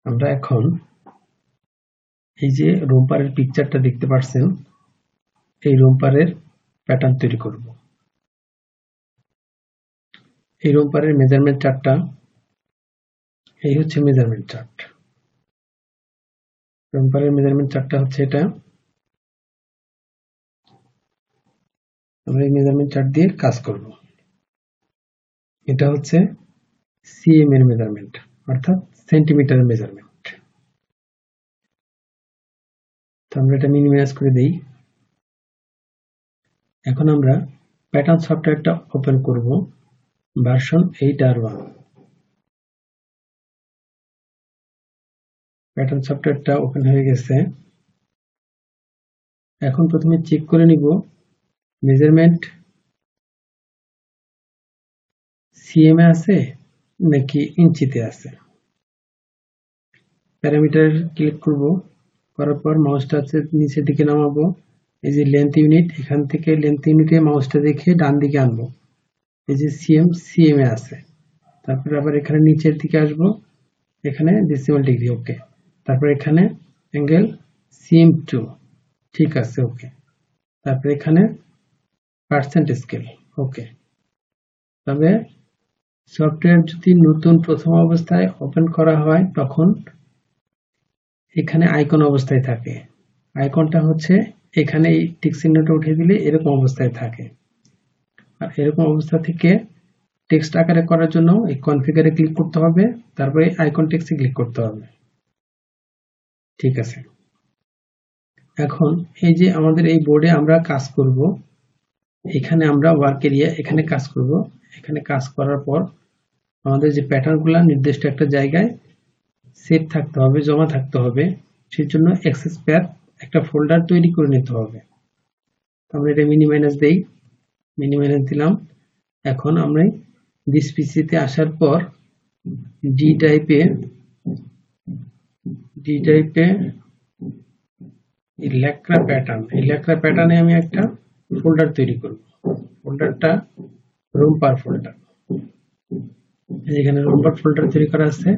আমরা এখন এই যে রোমপারের পিকচারটা দেখতে পাচ্ছেন, এই রোমপারের প্যাটার্ন তৈরি করব। এই রোমপারের মেজারমেন্ট চার্টটা, এই হচ্ছে মেজারমেন্ট চার্ট। রোমপারের মেজারমেন্ট চার্টটা হচ্ছে এটা। আমরা এই মেজারমেন্ট চার্ট দিয়ে কাজ করব। এটা হচ্ছে সিএম এর মেজারমেন্ট, অর্থাৎ সেন্টিমিটারের মেজারমেন্ট। তো আমরা এটা মিনিমাইজ করে দেই। এখন আমরা প্যাটার্ন সফটওয়্যারটা ওপেন করব, ভার্সন 8R1। প্যাটার্ন সফটওয়্যারটা ওপেন হয়ে গেছে। এখন প্রথমে চেক করে নিব মেজারমেন্ট সিএম এ আছে নাকি ইঞ্চিতে আছে। প্যারামিটার ক্লিক করব, করার পর মাউসটা নিচের দিকে নামাবো। এই যে লেন্থ ইউনিট, এখান থেকে লেন্থ ইউনিটে মাউসটা দেখে ডান দিকে আনবো। এই যে সিএম এ আছে। তারপরে আবার এখানে নিচের দিকে আসবো, এখানে ডেসিমাল ডিগ্রি, ওকে। তারপর এখানে অ্যাঙ্গেল CM2, ঠিক আছে, ওকে। তারপরে এখানে পার্সেন্ট স্কেল, ওকে। তবে সফটওয়্যার যদি নতুন প্রথম অবস্থায় ওপেন করা হয় তখন এখানে আইকন অবস্থায় থাকে। আইকনটা হচ্ছে এখানে এই টিক চিহ্নটা উঠিয়ে দিলে এরকম অবস্থায় থাকে। আর এরকম অবস্থা থেকে টেক্সট আকারে করার জন্য এই কনফিগারে ক্লিক করতে হবে, তারপরে আইকন টেক্সটে ক্লিক করতে হবে। ঠিক আছে। এখন এই যে আমাদের এই বোর্ডে আমরা কাজ করব, এখানে আমরা ওয়ার্ক এরিয়া, এখানে কাজ করব। এখানে কাজ করার পর আমাদের যে প্যাটার্নগুলো নির্দিষ্ট একটা জায়গায় সেভ থাকতে হবে, জমা থাকতে হবে। সেই জন্য অ্যাক্সেস প্যাথ একটা ফোল্ডার তৈরি করে নিতে হবে। আমরা এটা মিনিমাইনাস দেই, মিনিমাইনাস দিলাম। এখন আমরা দিস পিসিতে আসার পর ডি টাইপে লেকরা প্যাটার্ন, এই লেকরা প্যাটার্নে আমি একটা ফোল্ডার তৈরি করব। ফোল্ডারটা রোমপার ফোল্ডার। এখানে রোমপার ফোল্ডার তৈরি করা আছে।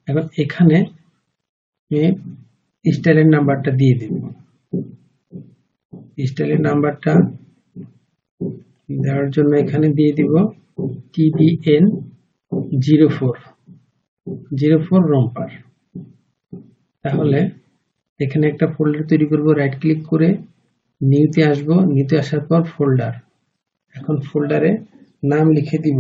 এখন এখানে আমি স্টাইলের নাম্বারটা দিয়ে দেব। স্টাইলের নাম্বারটা দেওয়ার জন্য এখানে দিয়ে দিব TBN04 রোমপার। তাহলে এখানে একটা ফোল্ডার তৈরি করব, রাইট ক্লিক করে নিউতে আসব, নিউতে আসার পর ফোল্ডার। এখন ফোল্ডারে নাম লিখে দিব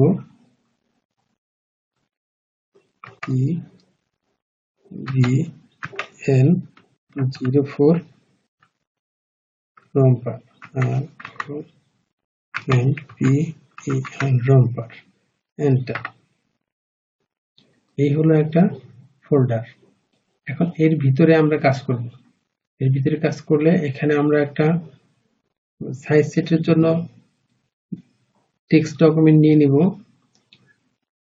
TBN04 রোমপার, রোমপার, এন্টার। এই হলো একটা ফোল্ডার। এখন এর ভিতরে আমরা কাজ করব। এর ভিতরে কাজ করলে এখানে আমরা একটা সাইজ সেটের জন্য টেক্সট ডকুমেন্ট নিয়ে নিব।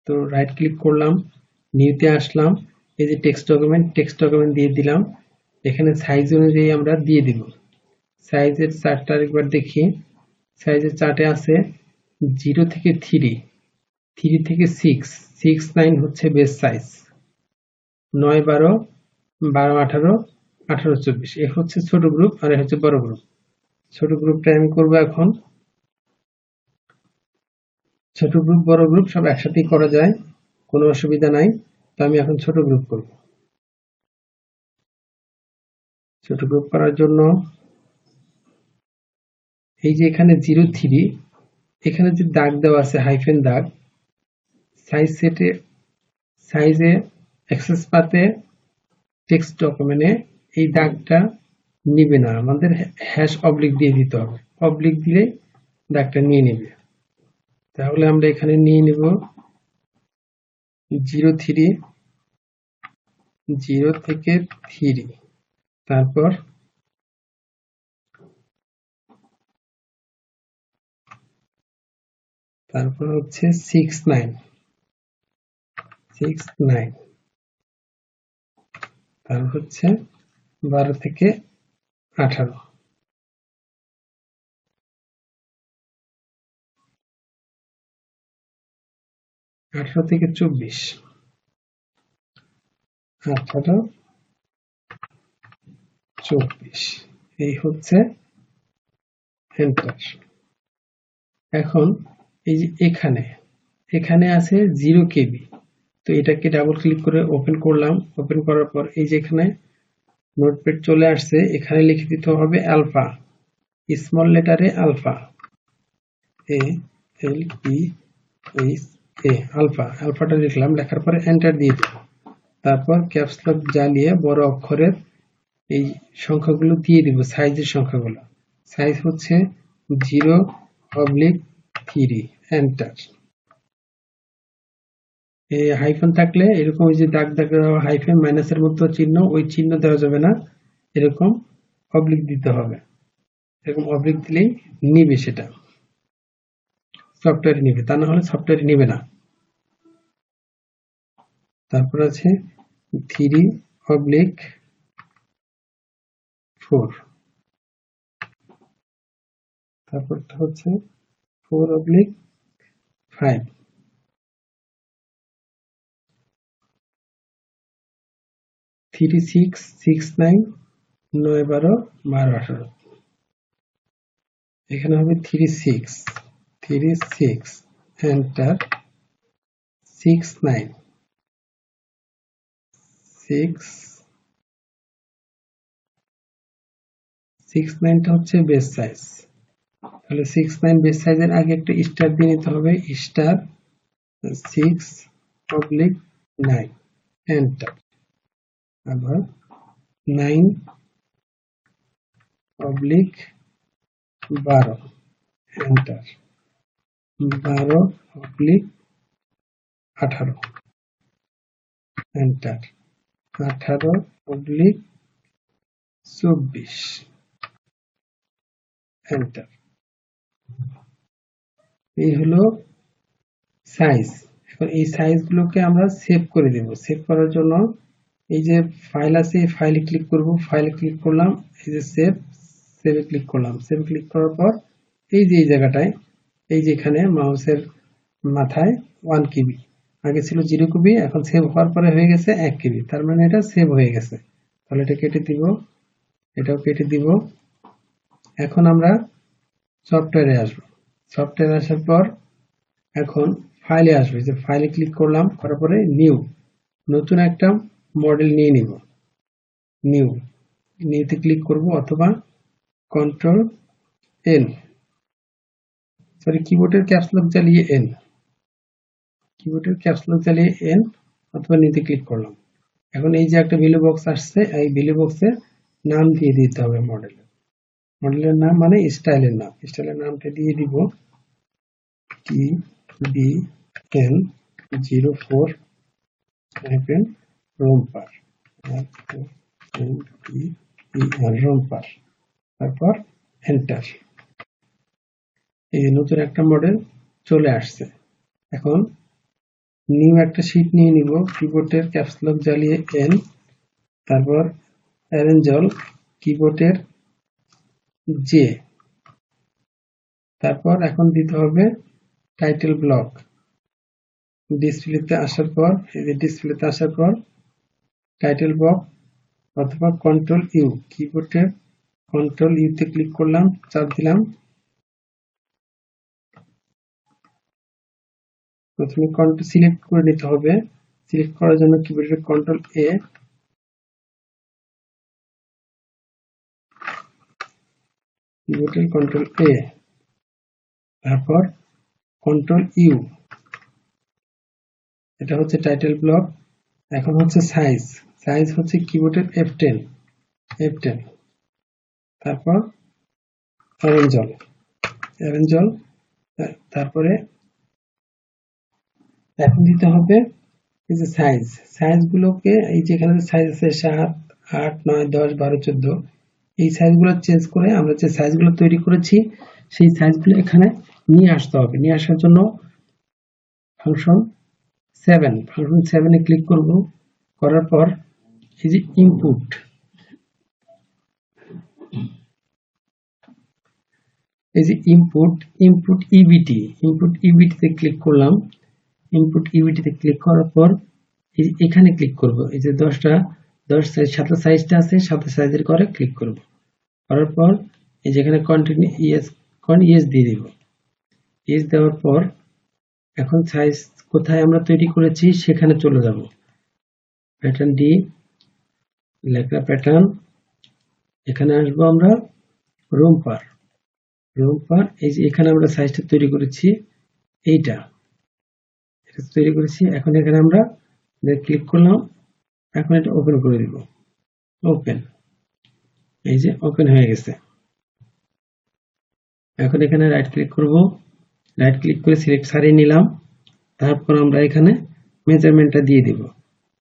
তো রাইট ক্লিক করলাম, নিউতে আসলাম, এই যে টেক্সট ডকুমেন্ট দিয়ে দিলাম। এখানে সাইজ অনুযায়ী আমরা দিয়ে দিব। সাইজের চার্টটা একবার দেখি। সাইজের চার্টে আছে 0 থেকে 3, 3 থেকে 6, 6, 9 হচ্ছে বেস সাইজ, 9, 12, 12, 18, 18, 24 এ হচ্ছে ছোট গ্রুপ, আর এ হচ্ছে বড় গ্রুপ। ছোট গ্রুপটা আমি করব এখন। ছোট গ্রুপ বড় গ্রুপ সব একসাথেই করা যায়, কোনো অসুবিধা নাই। তো আমি এখন ছোট গ্রুপ করব। ছোট গ্রুপ করার জন্য এই যে এখানে 0, 3, এখানে যে দাগ দেওয়া আছে হাইফেন দাগ, সাইজে অ্যাক্সেস পাতে টেক্সট ডকুমেন্টে এই দাগটা নিবে না, আমাদের হ্যাশ অবলিক দিয়ে দিতে হবে। অবলিক দিলে দাগটা নিয়ে নেবে। তাহলে আমরা এখানে নিয়ে নেব 0 থেকে 3, তারপর হচ্ছে 6, 9, তারপর হচ্ছে 12 থেকে 18, 18 থেকে 24, 18 24 এই হচ্ছে এন্টার। এখন এই যে এখানে আছে 0 কেবি, তো এটাকে ডাবল ক্লিক করে ওপেন করলাম। ওপেন করার পর এই যে এখানে নোটপ্যাড চলে আসছে, এখানে লিখে দিতে হবে আলফা, স্মল লেটারে alpha, A L P H A, alpha. আলফাটা লিখলাম, লেখার পরে এন্টার দিয়ে দেব। তারপর ক্যাপস লক জ্বালিয়ে বড় অক্ষরের এই সংখ্যাগুলো দিয়ে দিব, সাইজের সংখ্যাগুলো। সাইজ হচ্ছে 0/3, এন্টার। এই হাইফেন থাকলে এরকম যে দাগ দাগ হাইফেন মাইনাসের মতো চিহ্ন, ওই চিহ্ন দেওয়া যাবে না, এরকম অবলিক দিতে হবে। এরকম অবলিক দিলেই নিবে, সেটা সফটওয়্যার নিবে, তা না হলে সফটওয়্যার নিবে না। তারপর আছে 3/4, তারপরটা হচ্ছে 4/5, 3 6 6 9 9 12 12 18, এখানে হবে 3 6 এন্টার। 6 9 6 9টা হচ্ছে বেস সাইজ, তাহলে 6 9 বেস সাইজের আগে একটা স্টার দিয়ে নিতে হবে, স্টার 6/9, এন্টার। আবার 9/12, এন্টার। 12/18, এন্টার। 18/24, এন্টার। এই হলো সাইজ। এখন এই সাইজগুলোকে আমরা সেভ করে দেব। সেভ করার জন্য এই যে ফাইল আছে, এই ফাইলে ক্লিক করব, ফাইলে ক্লিক করলাম, এই যে সেভে ক্লিক করলাম। সেভে ক্লিক করার পর এই যে এই জায়গাটায়, এই যে এখানে মাউসের মাথায় 1 কেবি, আগে ছিল 0 কেবি, এখন সেভ হওয়ার পরে হয়ে গেছে 1 কেবি, তার মানে এটা সেভ হয়ে গেছে। তাহলে এটা কেটে দিব, এটাও কেটে দিব। এখন আমরা সফটওয়্যারে আসবো। সফটওয়্যারে আসার পর এখন ফাইলে আসবে, যে ফাইলে ক্লিক করলাম, করার পরে নিউ, নতুন একটা মডেল নিয়ে নিব। নিউতে ক্লিক করব, অথবা কন্ট্রোল এন, সরি কিবোর্ডের ক্যাপস লক জ্বালিয়ে এন, কিবোর্ডের ক্যাপস লক জ্বালিয়ে এন অথবা নিউতে ক্লিক করলাম। এখন এই যে একটা ভ্যালু বক্স আসছে, এই ভ্যালু বক্সে নাম দিয়ে দিতে হবে মডেলের নাম, মানে স্টাইলের নাম। স্টাইলের নামটা দিয়ে দিব TBN 04 রোম্পার, রোম্পার। তারপর এন্টার। এই নতুন একটা মডেল চলে আসছে। এখন নিউ একটা শীট নিয়ে নিব, কিবোর্ডের ক্যাপস লক জ্বালিয়ে এন, তারপর অ্যারেঞ্জল, কিবোর্ডের জে, তারপর এখন দিতে হবে টাইটেল ব্লক। ডিসপ্লেতে আসার পর, এই যে ডিসপ্লেতে আসার পর টাইটেল ব্লক অথবা কন্ট্রোল ইউ, কিবোর্ডের কন্ট্রোল ইউতে ক্লিক করলাম, চাপ দিলাম। প্রথমে কন্ট্রোল সিলেক্ট করে নিতে হবে। সিলেক্ট করার জন্য কিবোর্ডের কন্ট্রোল এ, কিবোর্ডের কন্ট্রোল এ, তারপর কন্ট্রোল ইউ, এটা হচ্ছে টাইটেল ব্লক। এখন হচ্ছে সাইজ, সাইজ হচ্ছে কিবোর্ডের F10, তারপর অ্যারেঞ্জল, তারপরে এখন দিতে হবে এই যে সাইজগুলোকে, এই যে এখানে সাইজ আছে 7 8 9 10 12 14, এই সাইজগুলো চেঞ্জ করে আমরা যে সাইজগুলো তৈরি করেছি সেই সাইজগুলো এখানে নিয়ে আসতে হবে। নিয়ে আসার জন্য ফাংশন 7 এ ক্লিক করব। করার পর এই যে ইনপুট, এই যে ইনপুট ইবিটি তে ক্লিক করলাম। ইনপুট ইবিটি তে ক্লিক করার পর এখানে ক্লিক করব, এই যে 10 সাইজ সাথে সাইজটা আছে, সাথে সাইজের করে ক্লিক করব। করার পর এই যেখানে কন্টিনিউ ইয়েস দিয়ে দিব। ইয়েস দেওয়ার পর এখন সাইজ কোথায় আমরা তৈরি করেছি সেখানে চলে যাব। প্যাটার্ন ডি, লেখা প্যাটার্ন, এখানে আসবো আমরা রুম পার। এই যে এখানে আমরা সাইজটা তৈরি করেছি, এটা তৈরি করেছি। এখন এখানে আমরা ক্লিক করলাম, এখন এটা ওপেন করে দিব। ওপেন, এই যে ওপেন হয়ে গেছে। এখন এখানে রাইট ক্লিক করব, রাইট ক্লিক করে সিলেক্ট সারিয়ে নিলাম। তারপর আমরা এখানে মেজারমেন্টটা দিয়ে দিব,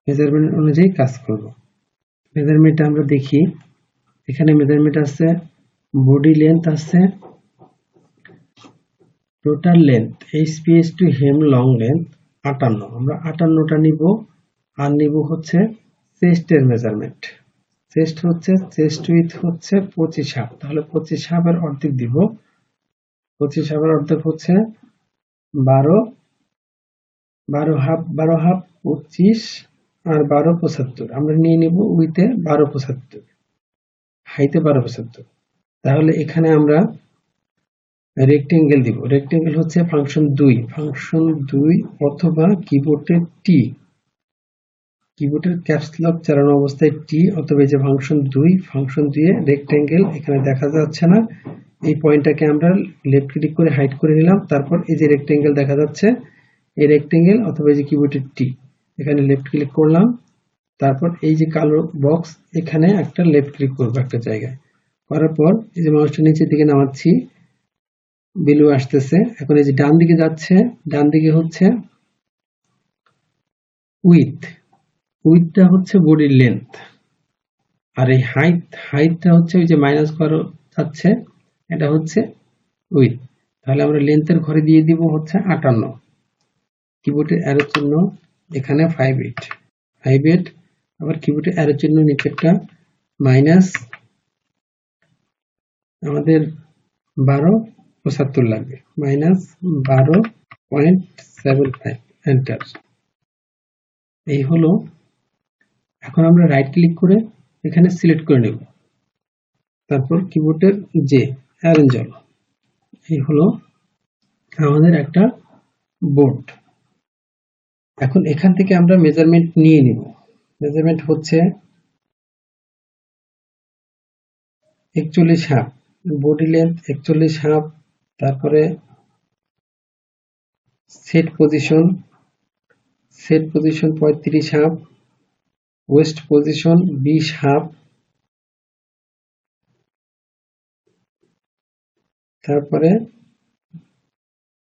মেজারমেন্ট অনুযায়ী কাজ করব। মেজারমেন্টটা আমরা দেখি, এখানে মেজারমেন্ট আছে, বডি লেন্থ আছে, total length HPS to him long length 58, আমরা 58টা নিব। আর নিব হচ্ছে চেস্টের মেজারমেন্ট, চেস্ট উইথ হচ্ছে 25 হাফ, তাহলে 25 হাফের অর্ধেক দিব। 25 হাফের অর্ধেক হচ্ছে 12 হাফ 25 আর 12 75, আমরা নিয়ে নিব উইথে 12 75, হাইতে 12 75। তাহলে এখানে আমরা রেক্টেঙ্গেল দিব। রেক্টেঙ্গেল হচ্ছে ফাংশন 2 অথবা কিবোর্ডের টি, কিবোর্ডের ক্যাপস লক চালানো অবস্থায় টি, অথবা এই যে ফাংশন 2 এ রেক্টেঙ্গেল, এখানে দেখা যাচ্ছে না, এই পয়েন্টটাকে আমরা লেফট ক্লিক করে হাইড করে নিলাম। তারপর এই যে রেক্টেঙ্গেল দেখা যাচ্ছে, এই রেক্টেঙ্গেল অথবা এই যে কিবোর্ডের টি, এখানে লেফট ক্লিক করলাম। তারপর এই যে কালো বক্স, এখানে একটা লেফট ক্লিক করবো একটা জায়গায়, করার পর এই যে মাউসটা নিচের দিকে নামাচ্ছি, বেলু আসতেছে। এখন এই যে ডান দিকে যাচ্ছে, ডান দিকে হচ্ছে উইথটা হচ্ছে বডির লেন্থ, আর এই হাইটটা হচ্ছে ওই যে মাইনাস করা যাচ্ছে, এটা হচ্ছে উইথ। তাহলে আমরা লেন্থের ঘরে দিয়ে দিব হচ্ছে 58, কিবোর্ডের অ্যারো চিহ্ন এখানে 58, আবার কিবোর্ডের অ্যারো চিহ্ন নিচে একটা মাইনাস, আমাদের 1275 লাগবে, -12.75, এন্টার। এই হলো। এখন আমরা রাইট ক্লিক করে এখানে সিলেক্ট করে নেব, তারপর কিবোর্ডের যে অ্যারেঞ্জ অল, এই হলো আমাদের একটা বোর্ড। এখন এখান থেকে আমরা মেজারমেন্ট নিয়ে নিব। মেজারমেন্ট হচ্ছে 41 হাফ, বডি লেন্থ 41 হাফ, তারপরে set position 35 half, West position 20 half, তারপরে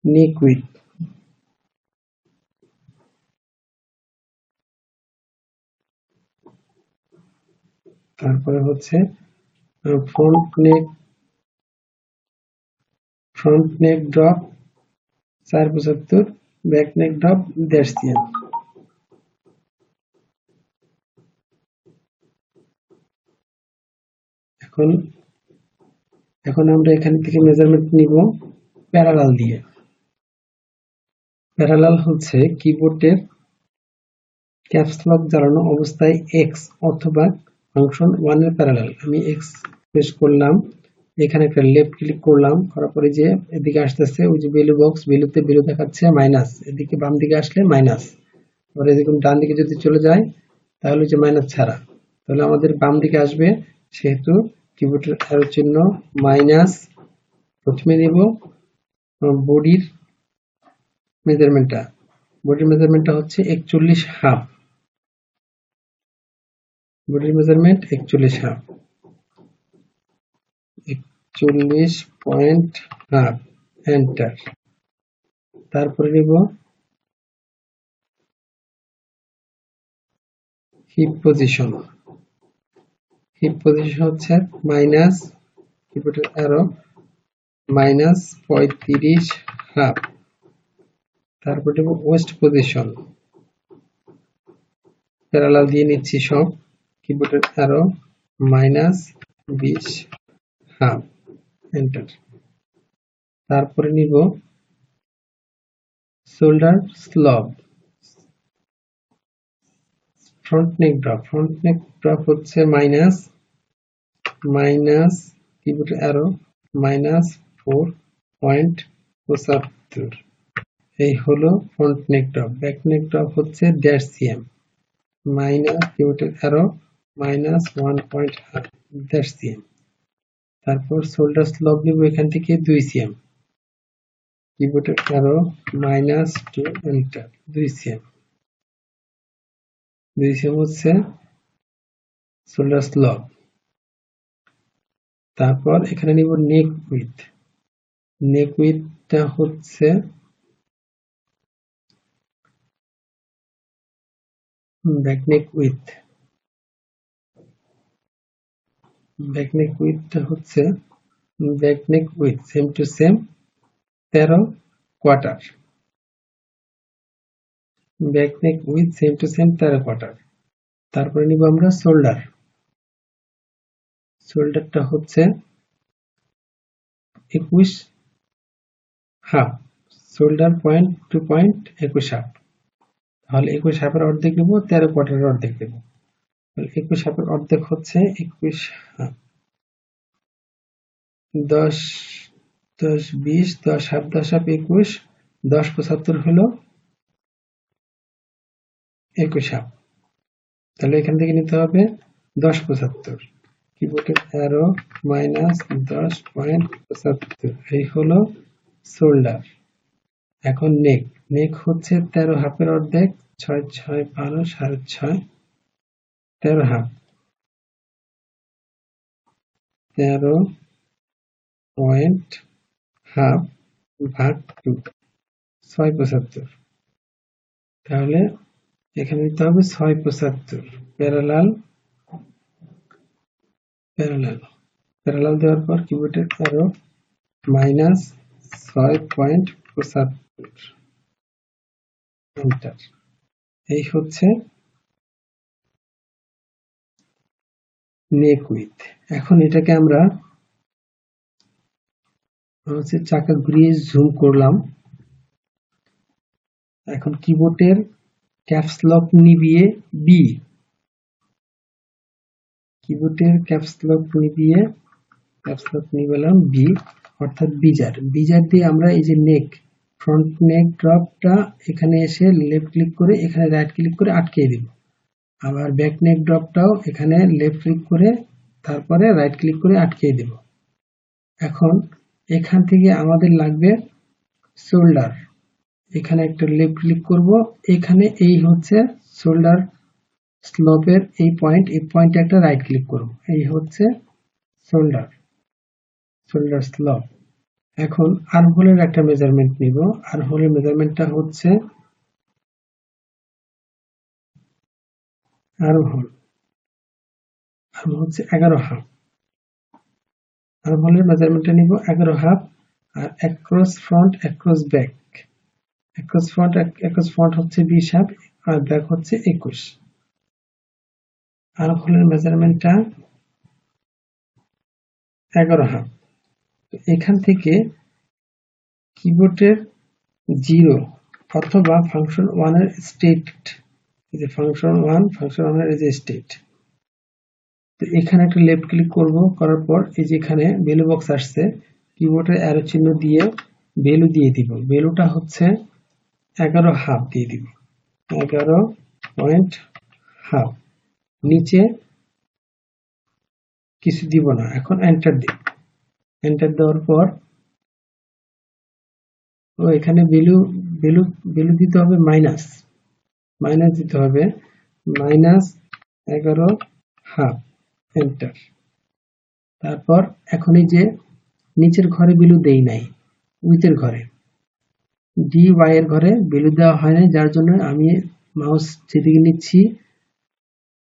নেক উইথ, তারপরে হচ্ছে ফ্রন্ট নেক drop 475, back neck drop 1.5 cm। এখন আমরা এখান থেকে মেজারমেন্ট নিব প্যারালাল দিয়ে। প্যারালাল হচ্ছে কিবোর্ডের ক্যাপস লক জ্বালানো অবস্থায় এক্স অথবা ফাংশন 1 এর প্যারালাল। আমি এক্স প্রেস করলাম, এখানে একটা লেফট ক্লিক করলাম, করার পরে যে এদিকে আসতেছে ওই যে ভ্যালু বক্স, ভ্যালুতে ভ্যালু দেখাচ্ছে মাইনাস, এদিকে বাম দিকে আসলে মাইনাস, আর এদিকে ডান দিকে যদি চলে যায় তাহলে যে মাইনাস ছাড়া, তাহলে আমাদের বাম দিকে আসবে। সেহেতু কিবোর্ডের অ্যারো চিহ্ন মাইনাস, প্রথমে নিব বডির মেজারমেন্টটা হচ্ছে 41 হাফ, বডির মেজারমেন্ট 41 হাফ, 41 হাফ, এন্টার। তারপরে নিব হিপ পজিশন হচ্ছে মাইনাস, কিবোর্ডের অ্যারো -35 হাফ, তারপর নেব ওয়েস্ট পজিশন, প্যারালাল দিয়ে নিচ্ছি সব, কিবোর্ডের অ্যারো -20 হাফ, এন্টার। তারপরে নিব শোল্ডার স্লব ফ্রন্ট নেক ড্রপ হচ্ছে মাইনাস কিবোর্ড অ্যারো -4.75। এই হলো ফ্রন্ট নেক ড্রপ। ব্যাক নেক ড্রপ হচ্ছে -cm মাইনাস কিবোর্ডের অ্যারো -1.5 তারপর শোল্ডার স্লপ নিব এখান থেকে 2 cm, কিবোর্ডের অ্যারো -2 এন্টার। 2 cm হচ্ছে শোল্ডার স্লপ। তারপর এখানে নিব নেক উইথটা হচ্ছে back neck width same to same 13 quarter. Back neck width same to same 13 quarter. তারপরে নিব আমরা শোল্ডারটা হচ্ছে 21 half, shoulder point to point 21 half. তাহলে 21 হাফের অর্ধেক নেব, 13 কোয়ার্টারের অর্ধেক নেব। 21 হাফের অর্ধেক হচ্ছে 21 হাফ। 10 20 10 হাফ 21 10 75 হলো 21 হাফ। তাহলে এখান থেকে নিতে হবে 1075, কিবোর্ডের অ্যারো -10.75। এই হলো শোল্ডার। এখন নেক হচ্ছে 13 হাফের অর্ধেক, 6 6 12 6.5 13 হাফ, 13.5 ভাগ 2 675। তাহলে এখানে নিতে হবে 675 প্যারালাল দেওয়ার পর কিবোর্ডের অ্যারো -6.75 এন্টার। এই হচ্ছে নেক উইথ। এখন এটাকে আমরা চাকা ঘুরিয়ে জুম করলাম। এখন কিবোর্ডের ক্যাপস লক নিভিয়ে বি, কিবোর্ডের ক্যাপস লক নিবেলাম বি, অর্থাৎ বিজার দিয়ে আমরা এই যে ফ্রন্ট নেক ড্রপটা এখানে এসে লেফট ক্লিক করে এখানে রাইট ক্লিক করে আটকে দিব। আবার ব্যাক নেক ড্রপটাও এখানে লেফট ক্লিক করে তারপরে রাইট ক্লিক করে আটকে দেব। এখন এখান থেকে আমাদের লাগবে শোল্ডার। এখানে একটা লেফট ক্লিক করব, এখানে এই হচ্ছে শোল্ডার স্লোপের এই পয়েন্টে একটা রাইট ক্লিক করব। এই হচ্ছে শোল্ডার স্লোপ। এখন আর্মহোলের একটা মেজারমেন্ট নিব। আর্মহোলের মেজারমেন্টটা হচ্ছে আর্মহোল হচ্ছে 11 হাফ। আর্মহোলের মেজারমেন্টটা নিব 11 হাফ। আর অ্যাক্রস ফ্রন্ট হচ্ছে 20 হাফ আর ব্যাক হচ্ছে 21। আর্মহোলের মেজারমেন্টটা 11 হাফ। এখান থেকে কিবোর্ডের 0 অথবা ফাংশন 1 এর স্টেট, এই যে ফাংশন 1 এর যে স্টেট, তো এখানে একটা লেফট ক্লিক করব, করার পর এই যে এখানে ভ্যালু বক্স আসছে, কিবোর্ডের অ্যারো চিহ্ন দিয়ে ভ্যালু দিয়ে দিব। ভ্যালুটা হচ্ছে 11 হাফ দিয়ে দিব, 11.5। নিচে কিছু দিব না। এখন এন্টার দিব। এন্টার দেওয়ার পর এখানে ভ্যালু দিতে হবে মাইনাস দিতে হবে -11 হাফ এন্টার। তারপর এখন এই যে নিচের ঘরে ভ্যালু দেই নাই, উইথের ঘরে DY এর ঘরে ভ্যালু দেওয়া হয় নাই, যার জন্য আমি মাউস যেদিকে নিচ্ছি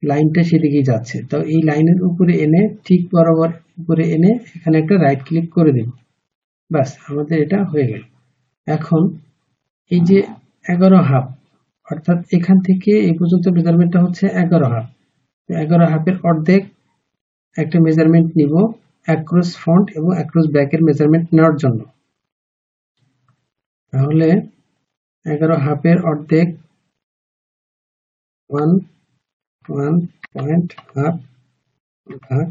লাইনটা সেদিকেই যাচ্ছে। তো এই লাইনের উপরে এনে ঠিক বরাবর উপরে এনে এখানে একটা রাইট ক্লিক করে দেব। বাস, আমাদের এটা হয়ে গেল। এখন এই যে 11 হাফ, অর্থাৎ এখান থেকে এই পর্যন্ত মেজারমেন্টটা হচ্ছে 11 হাফ। 11 হাফের অর্ধেক একটা মেজারমেন্ট নিব অ্যাক্রস ফ্রন্ট এবং অ্যাক্রস ব্যাকের মেজারমেন্ট নেওয়ার জন্য। তাহলে 11 হাফের অর্ধেক 1.5 ভাগ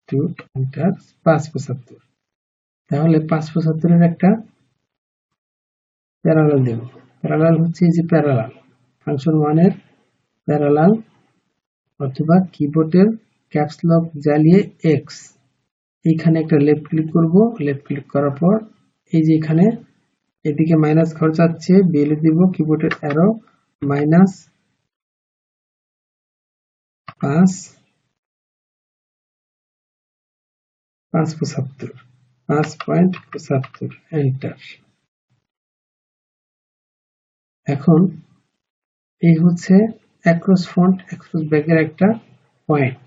2 এন্টার 575। তাহলে 575 এর একটা প্যারালাল দেব। প্যারালাল হচ্ছে এই যে প্যারালাল ফাংশন 1 এর প্যারালাল অথবা কিবোর্ডের ক্যাপস লক জ্বালিয়ে এক্স, এইখানে একটা লেফট ক্লিক করব। লেফট ক্লিক করার পর এই যে এখানে এদিকে মাইনাস ঘর যাচ্ছে, বেলে দিব কিবোর্ডের অ্যারো মাইনাস 5.75 এন্টার। এখন এই হচ্ছে অ্যাক্রস ফ্রন্ট অ্যাক্রস ব্যাকের একটা পয়েন্ট।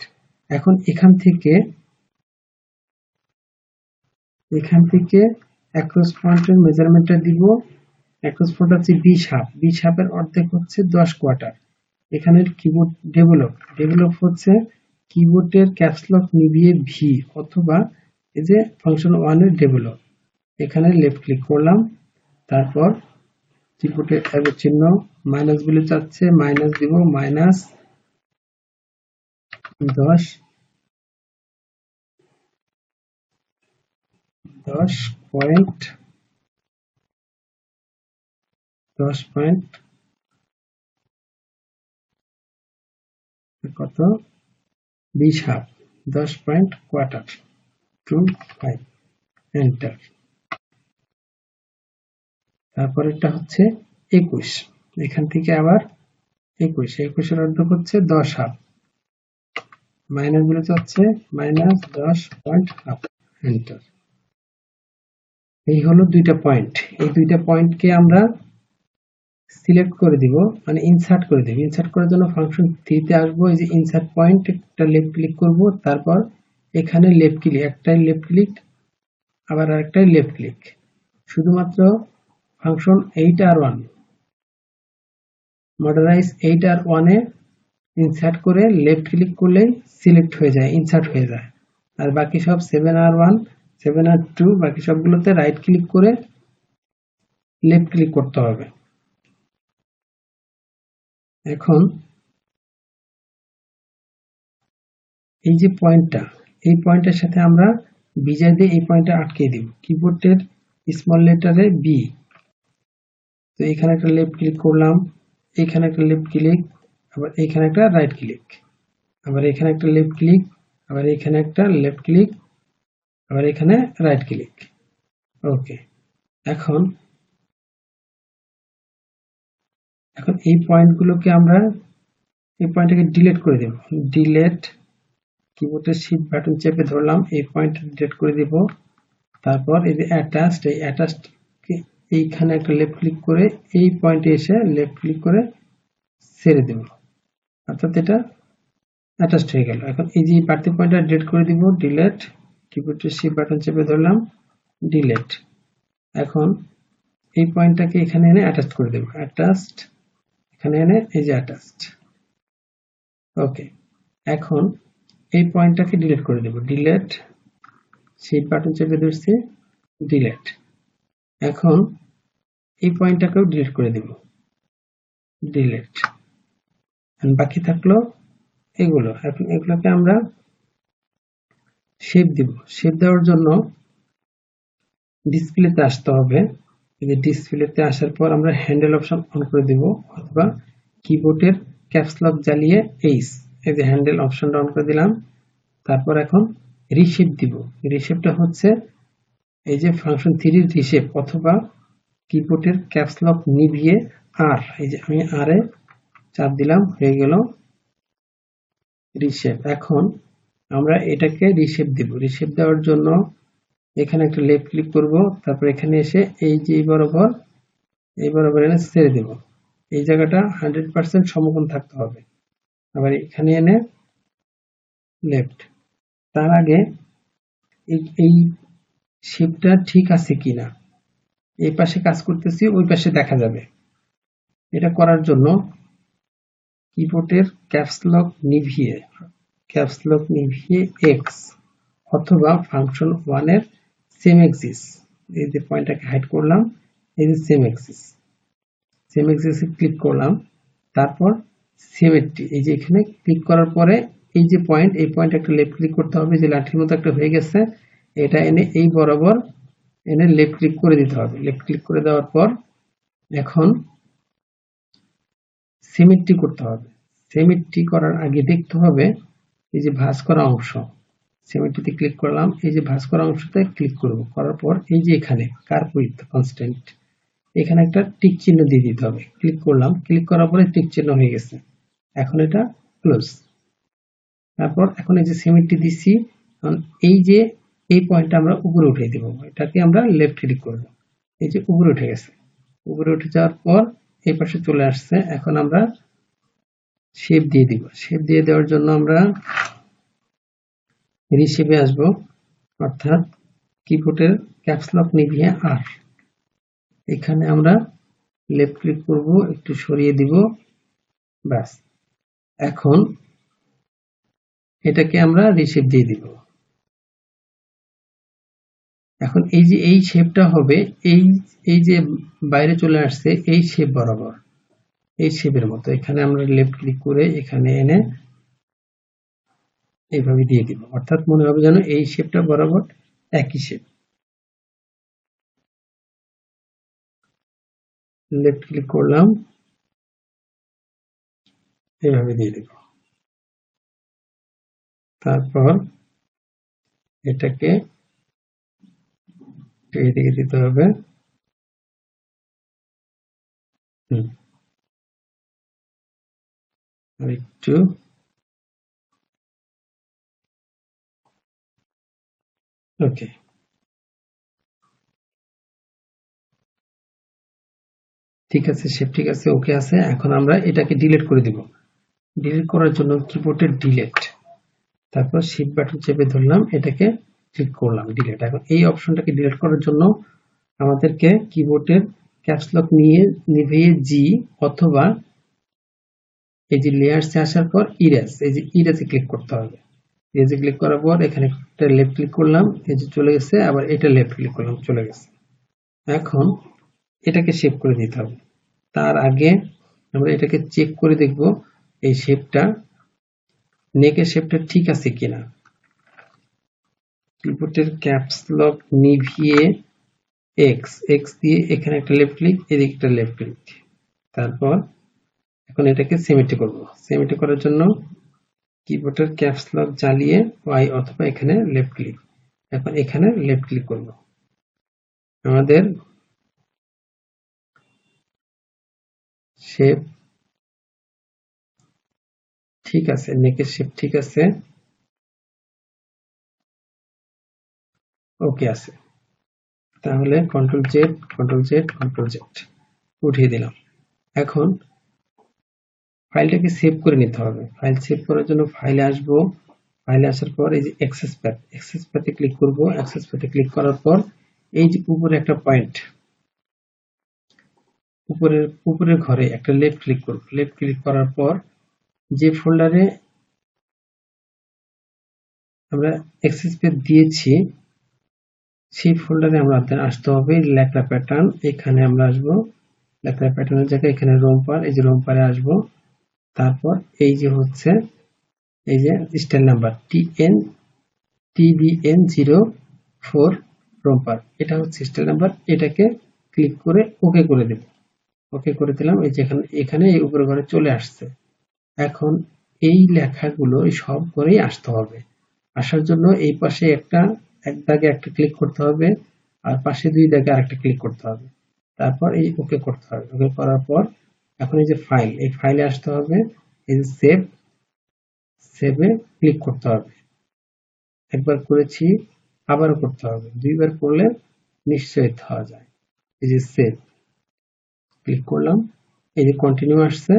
এখন এখান থেকে অ্যাক্রস ফ্রন্টের মেজারমেন্টটা দিব। অ্যাক্রস ফ্রন্ট হচ্ছে 20 হাফ, 20 হাফের অর্ধেক হচ্ছে 10 কোয়ার্টার। এখানে কিবোর্ড ডেভেলপ হচ্ছে কিবোর্ডের ক্যাপস লক নিভিয়ে ভি অথবা এই যে ফাংশন 1 এর ডেভেলপ। এখানে লেফট ক্লিক করলাম, তারপর কিবোর্ডের অ্যারো চিহ্ন মাইনাস বলে চাচ্ছে, মাইনাস দিব মাইনাস 10 কত 20 হাফ 10 পয়েন্ট কোয়ার্টার 25 এন্টার। তারপর এটা হচ্ছে 21, এখান থেকে আবার 21 এর অর্ধেক হচ্ছে 10 হাফ, মাইনাস গুলো হচ্ছে মাইনাস 10 পয়েন্ট হাফ এন্টার। এই হলো দুইটা পয়েন্ট। এই দুইটা পয়েন্টকে আমরা সিলেক্ট করে দিব, মানে ইনসার্ট করে দিব। ইনসার্ট করার জন্য ফাংশন 3 তে আসবো, এই যে ইনসার্ট পয়েন্ট একটা লেফট ক্লিক করব, তারপর এখানে লেফট ক্লিক, একটাই লেফট ক্লিক আবার আরেকটাই লেফট ক্লিক। শুধুমাত্র ফাংশন 8R1 মডারাইজ 8R1 এ ইনসার্ট করে লেফট ক্লিক করলে সিলেক্ট হয়ে যায়, ইনসার্ট হয়ে যায়। আর বাকি সব 7R1 7R2 বাকি সবগুলোতে রাইট ক্লিক করে লেফট ক্লিক করতে হবে। এখন এই যে পয়েন্টটা, এই পয়েন্টের সাথে আমরা বিজয় দিয়ে এই পয়েন্টটা আটকে দিব কিবোর্ডের স্মল লেটারে বি। তো এখানে একটা লেফট ক্লিক করলাম, এখানে একটা লেফট ক্লিক, আবার এখানে একটা রাইট ক্লিক, আবার এখানে একটা লেফট ক্লিক, আবার এখানে একটা লেফট ক্লিক, আবার এখানে রাইট ক্লিক। ওকে, এখন এই পয়েন্টগুলোকে আমরা এই পয়েন্টটাকে ডিলিট করে দেব। ডিলিট, কিবোর্ডের শিফট বাটন চেপে ধরলাম, এই পয়েন্ট ডিলিট করে দেব। তারপর এই যে অ্যাটাচড, এই অ্যাটাচড এইখানে একটা লেফট ক্লিক করে এই পয়েন্টে এসে লেফট ক্লিক করে ছেড়ে দেব, অর্থাৎ এটা অ্যাটাচড হয়ে গেল। এখন এই যে বাড়তি পয়েন্টটা ডিলিট করে দিব, ডিলিট, কিবোর্ডের শিফট বাটন চেপে ধরলাম, ডিলিট। এখন এই পয়েন্টটাকে এখানে এনে অ্যাটাচ করে দেব, অ্যাটাচড, এখানে এনে এই যে অ্যাটাচড। ওকে, এখন এই পয়েন্টটাকে ডিলিট করে দেব, ডিলিট, শিফট বাটন চেপে ধরছি, ডিলিট। এখন এই পয়েন্টটাকেও ডিলিট করে দেব, ডিলিট। বাকি থাকলো এগুলো। এখন এগুলোকে আমরা শেপ দিব। শেপ দেওয়ার জন্য ডিসপ্লেতে আসতে হবে। এই যে ডিসপ্লেতে আসার পর আমরা হ্যান্ডেল অপশন অন করে দিব, অথবা কিবোর্ডের ক্যাপস লক জ্বালিয়ে এইচ, এই যে হ্যান্ডেল অপশনটা অন করে দিলাম। তারপর এখন রিশেপ দিব। রিশেপটা হচ্ছে এই যে ফাংশন 3 এর রিশেপ, অথবা কিবোর্ডের ক্যাপস লক নিভিয়ে আর, এই যে আমি আর এ চাপ দিলাম, হয়ে গেল রিশেপ। এখন আমরা এটাকে রিশেপ দিব। রিশেপ দেওয়ার জন্য এখানে একটা লেফট ক্লিক করব, তারপর এখানে এসে এই যে এই বরাবর এনে ছেড়ে দেব। এই জায়গাটা 100% সমকোণ থাকতে হবে। আবার এখানে এনে লেফট। তার আগে এই শেপটা ঠিক আছে কিনা, এই পাশে কাজ করতেছি, ওই পাশে দেখা যাবে। এটা করার জন্য কিবোর্ডের ক্যাপস লক নিভিয়ে এক্স, অথবা ফাংশন 1 এর সেম এক্সিস, এই যে পয়েন্টটাকে হাইড করলাম, এই যে সেম এক্সিসে ক্লিক করলাম। তারপর সিমেট্রি, এই যে এখানে ক্লিক করার পরে এই যে পয়েন্ট, এই পয়েন্ট একটা লেফট ক্লিক করতে হবে, যে লাঠির মতো একটা হয়ে গেছে, এটা এনে এই বরাবর এনে লেফট ক্লিক করে দিতে হবে। লেফট ক্লিক করে দেওয়ার পর এখন সিমেট্রি করতে হবে। সিমেট্রি করার আগে দেখতে হবে এই যে ভাঁজ করা অংশ, সিমেট্রিতে ক্লিক করলাম, এই যে ভাঁজ করা অংশতে ক্লিক করব, করার পর এই যে এখানে কার্ভ উইডথ কনস্ট্যান্ট, এখানে একটা টিক চিহ্ন দিয়ে দিতে হবে। ক্লিক করলাম, ক্লিক করার পরে টিক চিহ্ন হয়ে গেছে, এখন এটা ক্লোজ। তারপর এখন এই যে সিমেট্রি দিচ্ছি, এই যে এই পয়েন্টটা আমরা উপরে উঠিয়ে দিব, এটাকে আমরা লেফট ক্লিক করব, এই যে উপরে উঠে গেছে। উপরে উঠে যাওয়ার পর এই পাশে চলে আসছে, এখন আমরা শেপ দিয়ে দিব। শেপ দিয়ে দেওয়ার জন্য আমরা রিশেপে আসব, অর্থাৎ কিবোর্ডের ক্যাপস লক নিভিয়ে আর, এখানে আমরা লেফট ক্লিক করব, একটু সরিয়ে দিব, ব্যাস। এখন এটাকে আমরা রিশেপ দিয়ে দিব। এখন এই যে এই শেপটা হবে, এই যে বাইরে চলে আসছে এই শেপ বরাবর, এই শেপের মতো এখানে আমরা লেফট ক্লিক করে এখানে এনে এইভাবে দিয়ে দিব, অর্থাৎ মনে হবে যেন এই শেপটা বরাবর একই শেপ। লেফট ক্লিক করলাম, এইভাবে দিয়ে দেব। তারপর এটাকে এইদিকে দিতে হবে, একটু ওকে, ঠিক আছে, শেপ ঠিক আছে, ওকে আছে। এখন আমরা এটাকে ডিলিট করে দিব। ডিলিট করার জন্য কিবোর্ডের ডিলিট, তারপর শিফট বাটন চেপে ধরলাম, এটাকে ক্লিক করলাম, ডিলিট। এখন এই অপশনটাকে ডিলিট করার জন্য আমাদেরকে কিবোর্ডের ক্যাপস লক নিভিয়ে জি, অথবা এই যে লেয়ার্সে আসার পর ইরেজ, এই যে ইরেজে ক্লিক করতে হবে। ইরেজে ক্লিক করার পর এখানে একটা লেফট ক্লিক করলাম, এই যে চলে গেছে, আবার এটা লেফট ক্লিক করলাম, চলে গেছে। এখন এটাকে শেপ করে দিতে হবে। তার আগে আমরা এটাকে চেক করে দেখব এই শেপটা, নেকের শেপটা ঠিক আছে কিনা। কিবোর্ডের ক্যাপস লক নিভিয়ে এক্স দিয়ে এখানে একটা লেফট ক্লিক, এদিকে একটা লেফট ক্লিক, তারপর এখন এটাকে সিমেট্রি করব। সিমেট্রি করার জন্য কিবোর্ডের ক্যাপস লক জ্বালিয়ে ওয়াই অথবা এখানে লেফট ক্লিক, এখন এখানে লেফট ক্লিক করব। আমাদের শেপ ঠিক আছে, নেকের শেপ ঠিক আছে, ওকে আছে। তাহলে control Z, control Z, control Z উঠিয়ে দিলাম। এখন ফাইলটাকে সেভ করে নিতে হবে। ফাইল সেভ করার জন্য ফাইলে আসব, ফাইলে আসার পর এই যে অ্যাক্সেস প্যাথ, অ্যাক্সেস প্যাথে ক্লিক করব। অ্যাক্সেস প্যাথে ক্লিক করার পর এই যে উপরে একটা পয়েন্ট, উপরের ঘরে একটা লেফট ক্লিক করব। লেফট ক্লিক করার পর যে ফোল্ডারে আমরা অ্যাক্সেস প্যাথ দিয়েছি সেই ফোল্ডারে আমরা আসতে হবে। লেখা প্যাটার্ন, এখানে আমরা আসবো, লেখা প্যাটার্নের জায়গায় এখানে রোমপার, এই যে রোমপারে আসবো। তারপর এই যে হচ্ছে এই যে স্টাইল নাম্বার TBN04 রোমপার, এটা হচ্ছে স্টাইল নাম্বার। এটাকে ক্লিক করে ওকে করে দেব। ওকে করে দিলাম, এই যে এখানে এই উপরে ঘরে চলে আসছে। এখন এই লেখাগুলো সব করেই আসতে হবে। আসার জন্য এই পাশে এক দাগে একটা ক্লিক করতে হবে, আর পাশে দুই দাগে আরেকটা ক্লিক করতে হবে, তারপর এই ওকে করতে হবে। ওকে করার পর এখন এই যে ফাইল, এই ফাইলে আসতে হবে, এই যে সেভে ক্লিক করতে হবে। একবার করেছি, আবারও করতে হবে, দুইবার করলে নিশ্চয়ই হওয়া যায়। এই যে সেভ ক্লিক করলাম, এই যে কন্টিনিউ আসছে,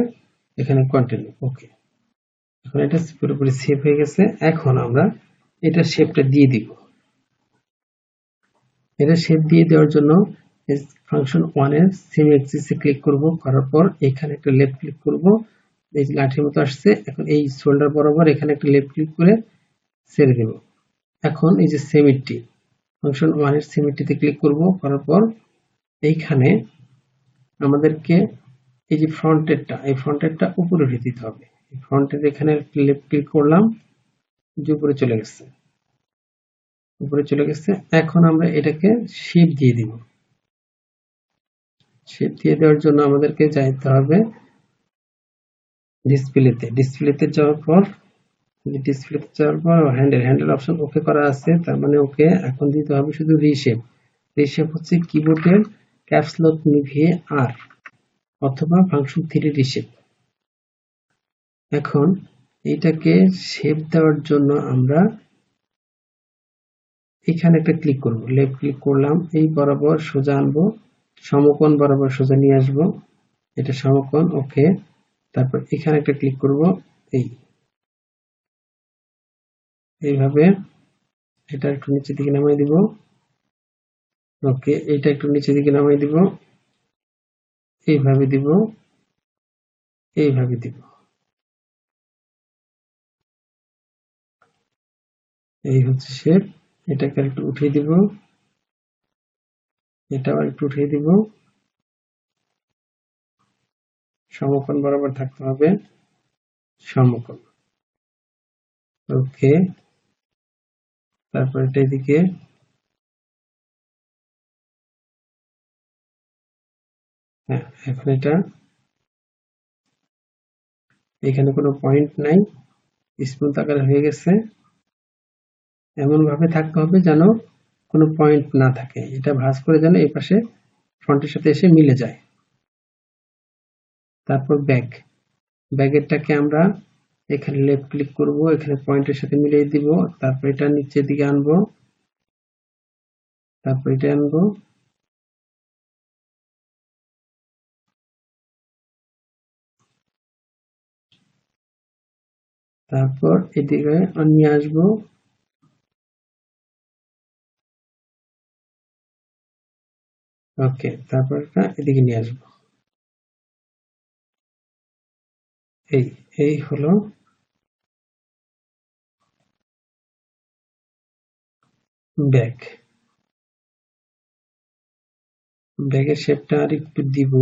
এখানে কন্টিনিউ, ওকে। এখন এটা পুরোপুরি সেভ হয়ে গেছে। এখন আমরা এটা শেপটা দিয়ে দিব। এটা শেপ দিয়ে দেওয়ার জন্য ফাংশন 1 এর সেম এক্সিসে ক্লিক করব, করার পর এখানে একটা লেফট ক্লিক করব, এই যে লাঠির মতো আসছে, এখন এই শোল্ডার বরাবর এখানে একটা লেফট ক্লিক করে ছেড়ে দেব। এখন এই যে সিমেট্রি, ফাংশন 1 এর সিমেট্রিতে ক্লিক করব, করার পর এইখানে আমাদেরকে এই যে ফ্রন্টেরটা উপরে উঠে দিতে হবে। ফ্রন্টের এখানে লেফট ক্লিক করলাম, যে উপরে চলে গেছে। এখন আমরা এটাকে শেপ দিয়ে দিব। শেপ দিয়ে দেওয়ার জন্য আমাদেরকে যাইতে হবে ডিসপ্লেতে যাওয়ার পর হ্যান্ডেল অপশন ওকে করা আছে, তার মানে ওকে। এখন দিতে হবে শুধু রিশেপ হচ্ছে কিবোর্ডের ক্যাপস লক নিভিয়ে আর অথবা ফাংশন 3 রিশেপ। এখন এটাকে শেপ দেওয়ার জন্য আমরা এখানে একটা ক্লিক করব, লেফট ক্লিক করলাম, এই বরাবর সোজা আনবো, সমকোণ বরাবর সোজা নিয়ে আসবো, এটা সমকোণ, ওকে। তারপর এখানে একটা ক্লিক করব, এইভাবে এটা একটু নিচের দিকে নামাই দিব, ওকে। এটা একটু নিচের দিকে নামাই দিব, এইভাবে দিব, এই হচ্ছে শেপ। এটাকে একটু উঠিয়ে দিব, এটাও একটু উঠিয়ে দিব, সমকোণ বরাবর থাকতে হবে, সমকোণ, ওকে। তারপর এটা এদিকে, হ্যাঁ। এখন এটা এখানে কোনো পয়েন্ট নাই, স্মুথ আকারে হয়ে গেছে। এমন ভাবে থাকতে হবে যেন কোনো পয়েন্ট না থাকে, এটা ভাঁজ করে যেন এই পাশে ফ্রন্টের সাথে এসে মিলে যায়। তারপর ব্যাগেরটাকে আমরা এখানে লেফট ক্লিক করব, এখানে পয়েন্টের সাথে মিলিয়ে দিব, তারপর এটা নিচের দিকে আনবো, তারপর এটা আনবো, তারপর এদিকে নিয়ে আসবো, ওকে। তারপর এটা এদিকে নিয়ে আসবো, এই হলো ব্যাগের শেপটা আর একটু দিব,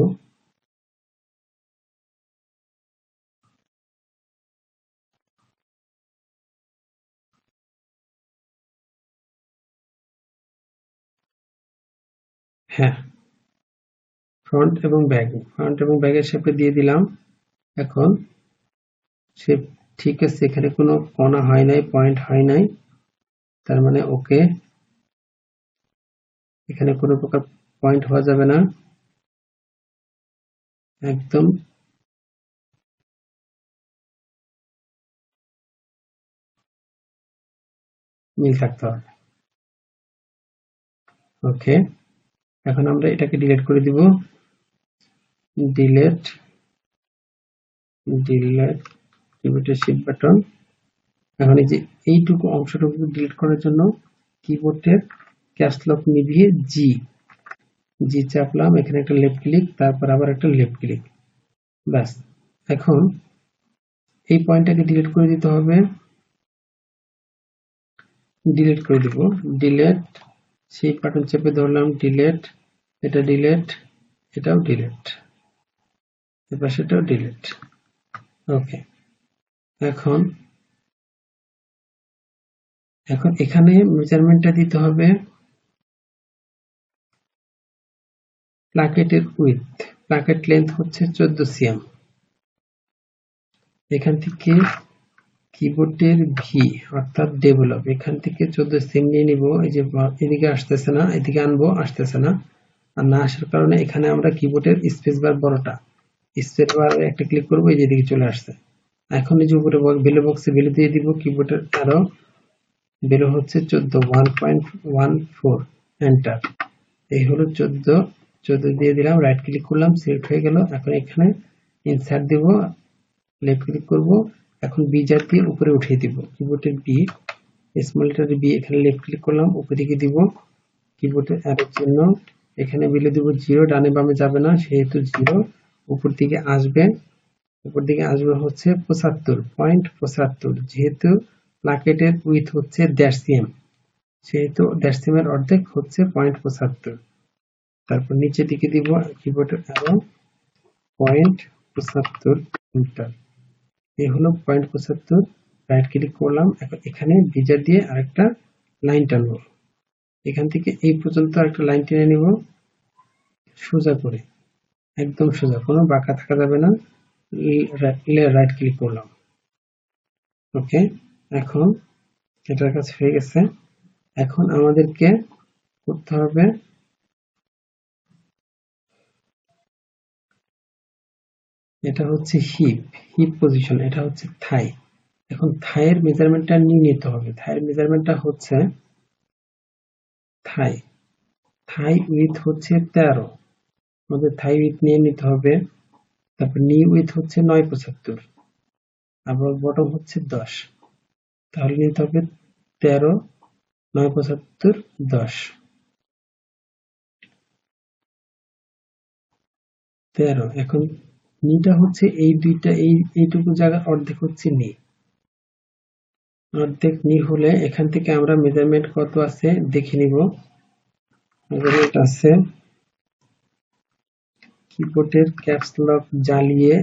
হ্যাঁ। ফ্রন্ট এবং ব্যাগের শেপে দিয়ে দিলাম। এখন শেপ ঠিক আছে, এখানে কোনো কোণা হয় নাই, পয়েন্ট হয় নাই, তার মানে ওকে। এখানে কোনো প্রকার পয়েন্ট হওয়া যাবে না, একদম মিল থাকতে হবে, ওকে। এখন আমরা এটাকে ডিলিট করে দিব, ডিলিট কিবোর্ডের শিফট বাটন। এখন এই যে এইটুকু অংশটুকু ডিলিট করার জন্য কিবোর্ডের ক্যাপস লক নিভিয়ে জি চাপলাম, এখানে একটা লেফট ক্লিক, তারপর আবার একটা লেফট ক্লিক, ব্যাস। এখন এই পয়েন্টটাকে ডিলিট করে দিতে হবে, ডিলিট করে দিব, ডিলিট, সেই বাটন চেপে ধরলাম, ডিলিট, এটা ডিলিট, এটাও ডিলিট, এবার সেটাও ডিলিট, ওকে। এখন এখানে মেজারমেন্টটা দিতে হবে প্লাকেটের উইথ, প্লাকেট লেন্থ হচ্ছে 14 সিএম। এখান থেকে কিবোর্ডের ভি অর্থাৎ ডেভেলপ, এখান থেকে 14 সিএম নিয়ে নিব, এই যে এদিকে আসতেছে না, এদিকে আনবো, আসতেছে না, আর না আসার কারণে এখানে আমরা কিবোর্ডের স্পেস বার বড়টা, স্পেস বার একটা ক্লিক করবো, এই যে এদিকে চলে আসছে। এখন এই যে উপরে ভ্যালু বক্সে ভ্যালু দিয়ে দিব, কিবোর্ডের আরো ভ্যালু হচ্ছে 14, 1.14, এন্টার। এই হলো 14 দিয়ে দিলাম, রাইট ক্লিক করলাম, সিলেক্ট হয়ে গেল। এখন এখানে ইনসার্ট দিব, লেফট ক্লিক করব, এখন বি জাতীয় উপরে উঠিয়ে দিব, কিবোর্ডের বি, স্মল লেটার বি, এখানে লেফট ক্লিক করলাম, উপরে দিকে দিব, কিবোর্ডের অ্যারোর চিহ্ন, এখানে বিলে দিব 0, ডানে বামে যাবে না, সেহেতু 0, উপর দিকে আসবে হচ্ছে 75.75, যেহেতু প্লাকেটের উইথ হচ্ছে 1.5 সিএম, সেহেতু 1.5 সিএম এর অর্ধেক হচ্ছে 0.75। তারপর নিচের দিকে দিব, কিবোর্ডের অ্যারো, 0.75 মিটার। এই হলো 0.75। রাইট ক্লিক করলাম, এখন এখানে ডিজার দিয়ে আরেকটা লাইন টানবো। এখান থেকে এই পর্যন্ত একটা লাইন টেনে নিব সোজা করে, একদম সোজা, কোনো বাঁকা থাকা যাবে না। রাইট ক্লিক করলাম, ওকে। এখন এটার কাছে হয়ে গেছে। এখন আমাদেরকে করতে হবে, এটা হচ্ছে হিপ পজিশন, এটা হচ্ছে থাই। এখন থাইয়ের মেজারমেন্টটা নিয়ে নিতে হবে। থাইয়ের মেজারমেন্টটা হচ্ছে থাই উইথ হচ্ছে 13, আমাদের থাই উইথ নিয়ে নিতে হবে। তারপর নি উইথ হচ্ছে 9.75, আবার বটম হচ্ছে 10। তাহলে নিতে হবে 13, 9.75, 10, 13। এখন নিটা হচ্ছে এই দুইটা, এইটুকু জায়গা অর্ধেক হচ্ছে নি। অর্ধেক নি হলে এখান থেকে আমরা মেজারমেন্ট কত আছে দেখে নিব। মেজারমেন্ট আছে কিবোর্ডের ক্যাপস লক জ্বালিয়ে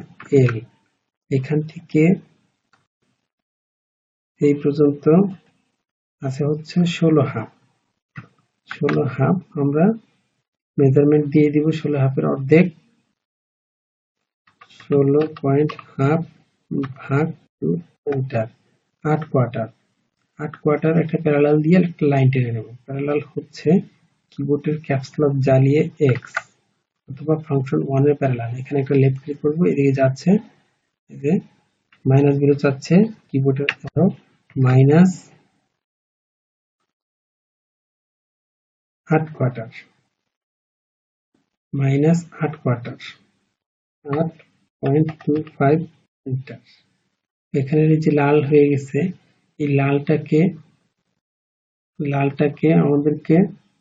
এল, এখান থেকে এই পর্যন্ত আছে হচ্ছে 16 হাফ। 16 হাফ আমরা মেজারমেন্ট দিয়ে দিব। 16 হাফের অর্ধেক 16.5 ভাগ 2 মিটার, 8 কোয়ার্টার। 8 কোয়ার্টার একটা প্যারালাল দিয়ে একটা লাইন টেনে নেব। প্যারালাল হচ্ছে কিবোর্ডের ক্যাপস লক জ্বালিয়ে এক্স অথবা ফাংশন 1 এর প্যারালাল। এখানে একটা লেফট ক্লিক করব, এদিকে যাচ্ছে, এই যে মাইনাস বেরো যাচ্ছে, কিবোর্ডের arrow minus 8 quarter, minus 8 quarter, 8.25 metre. এখানে যে লাল হয়ে গেছে, এই লালটাকে আমাদেরকে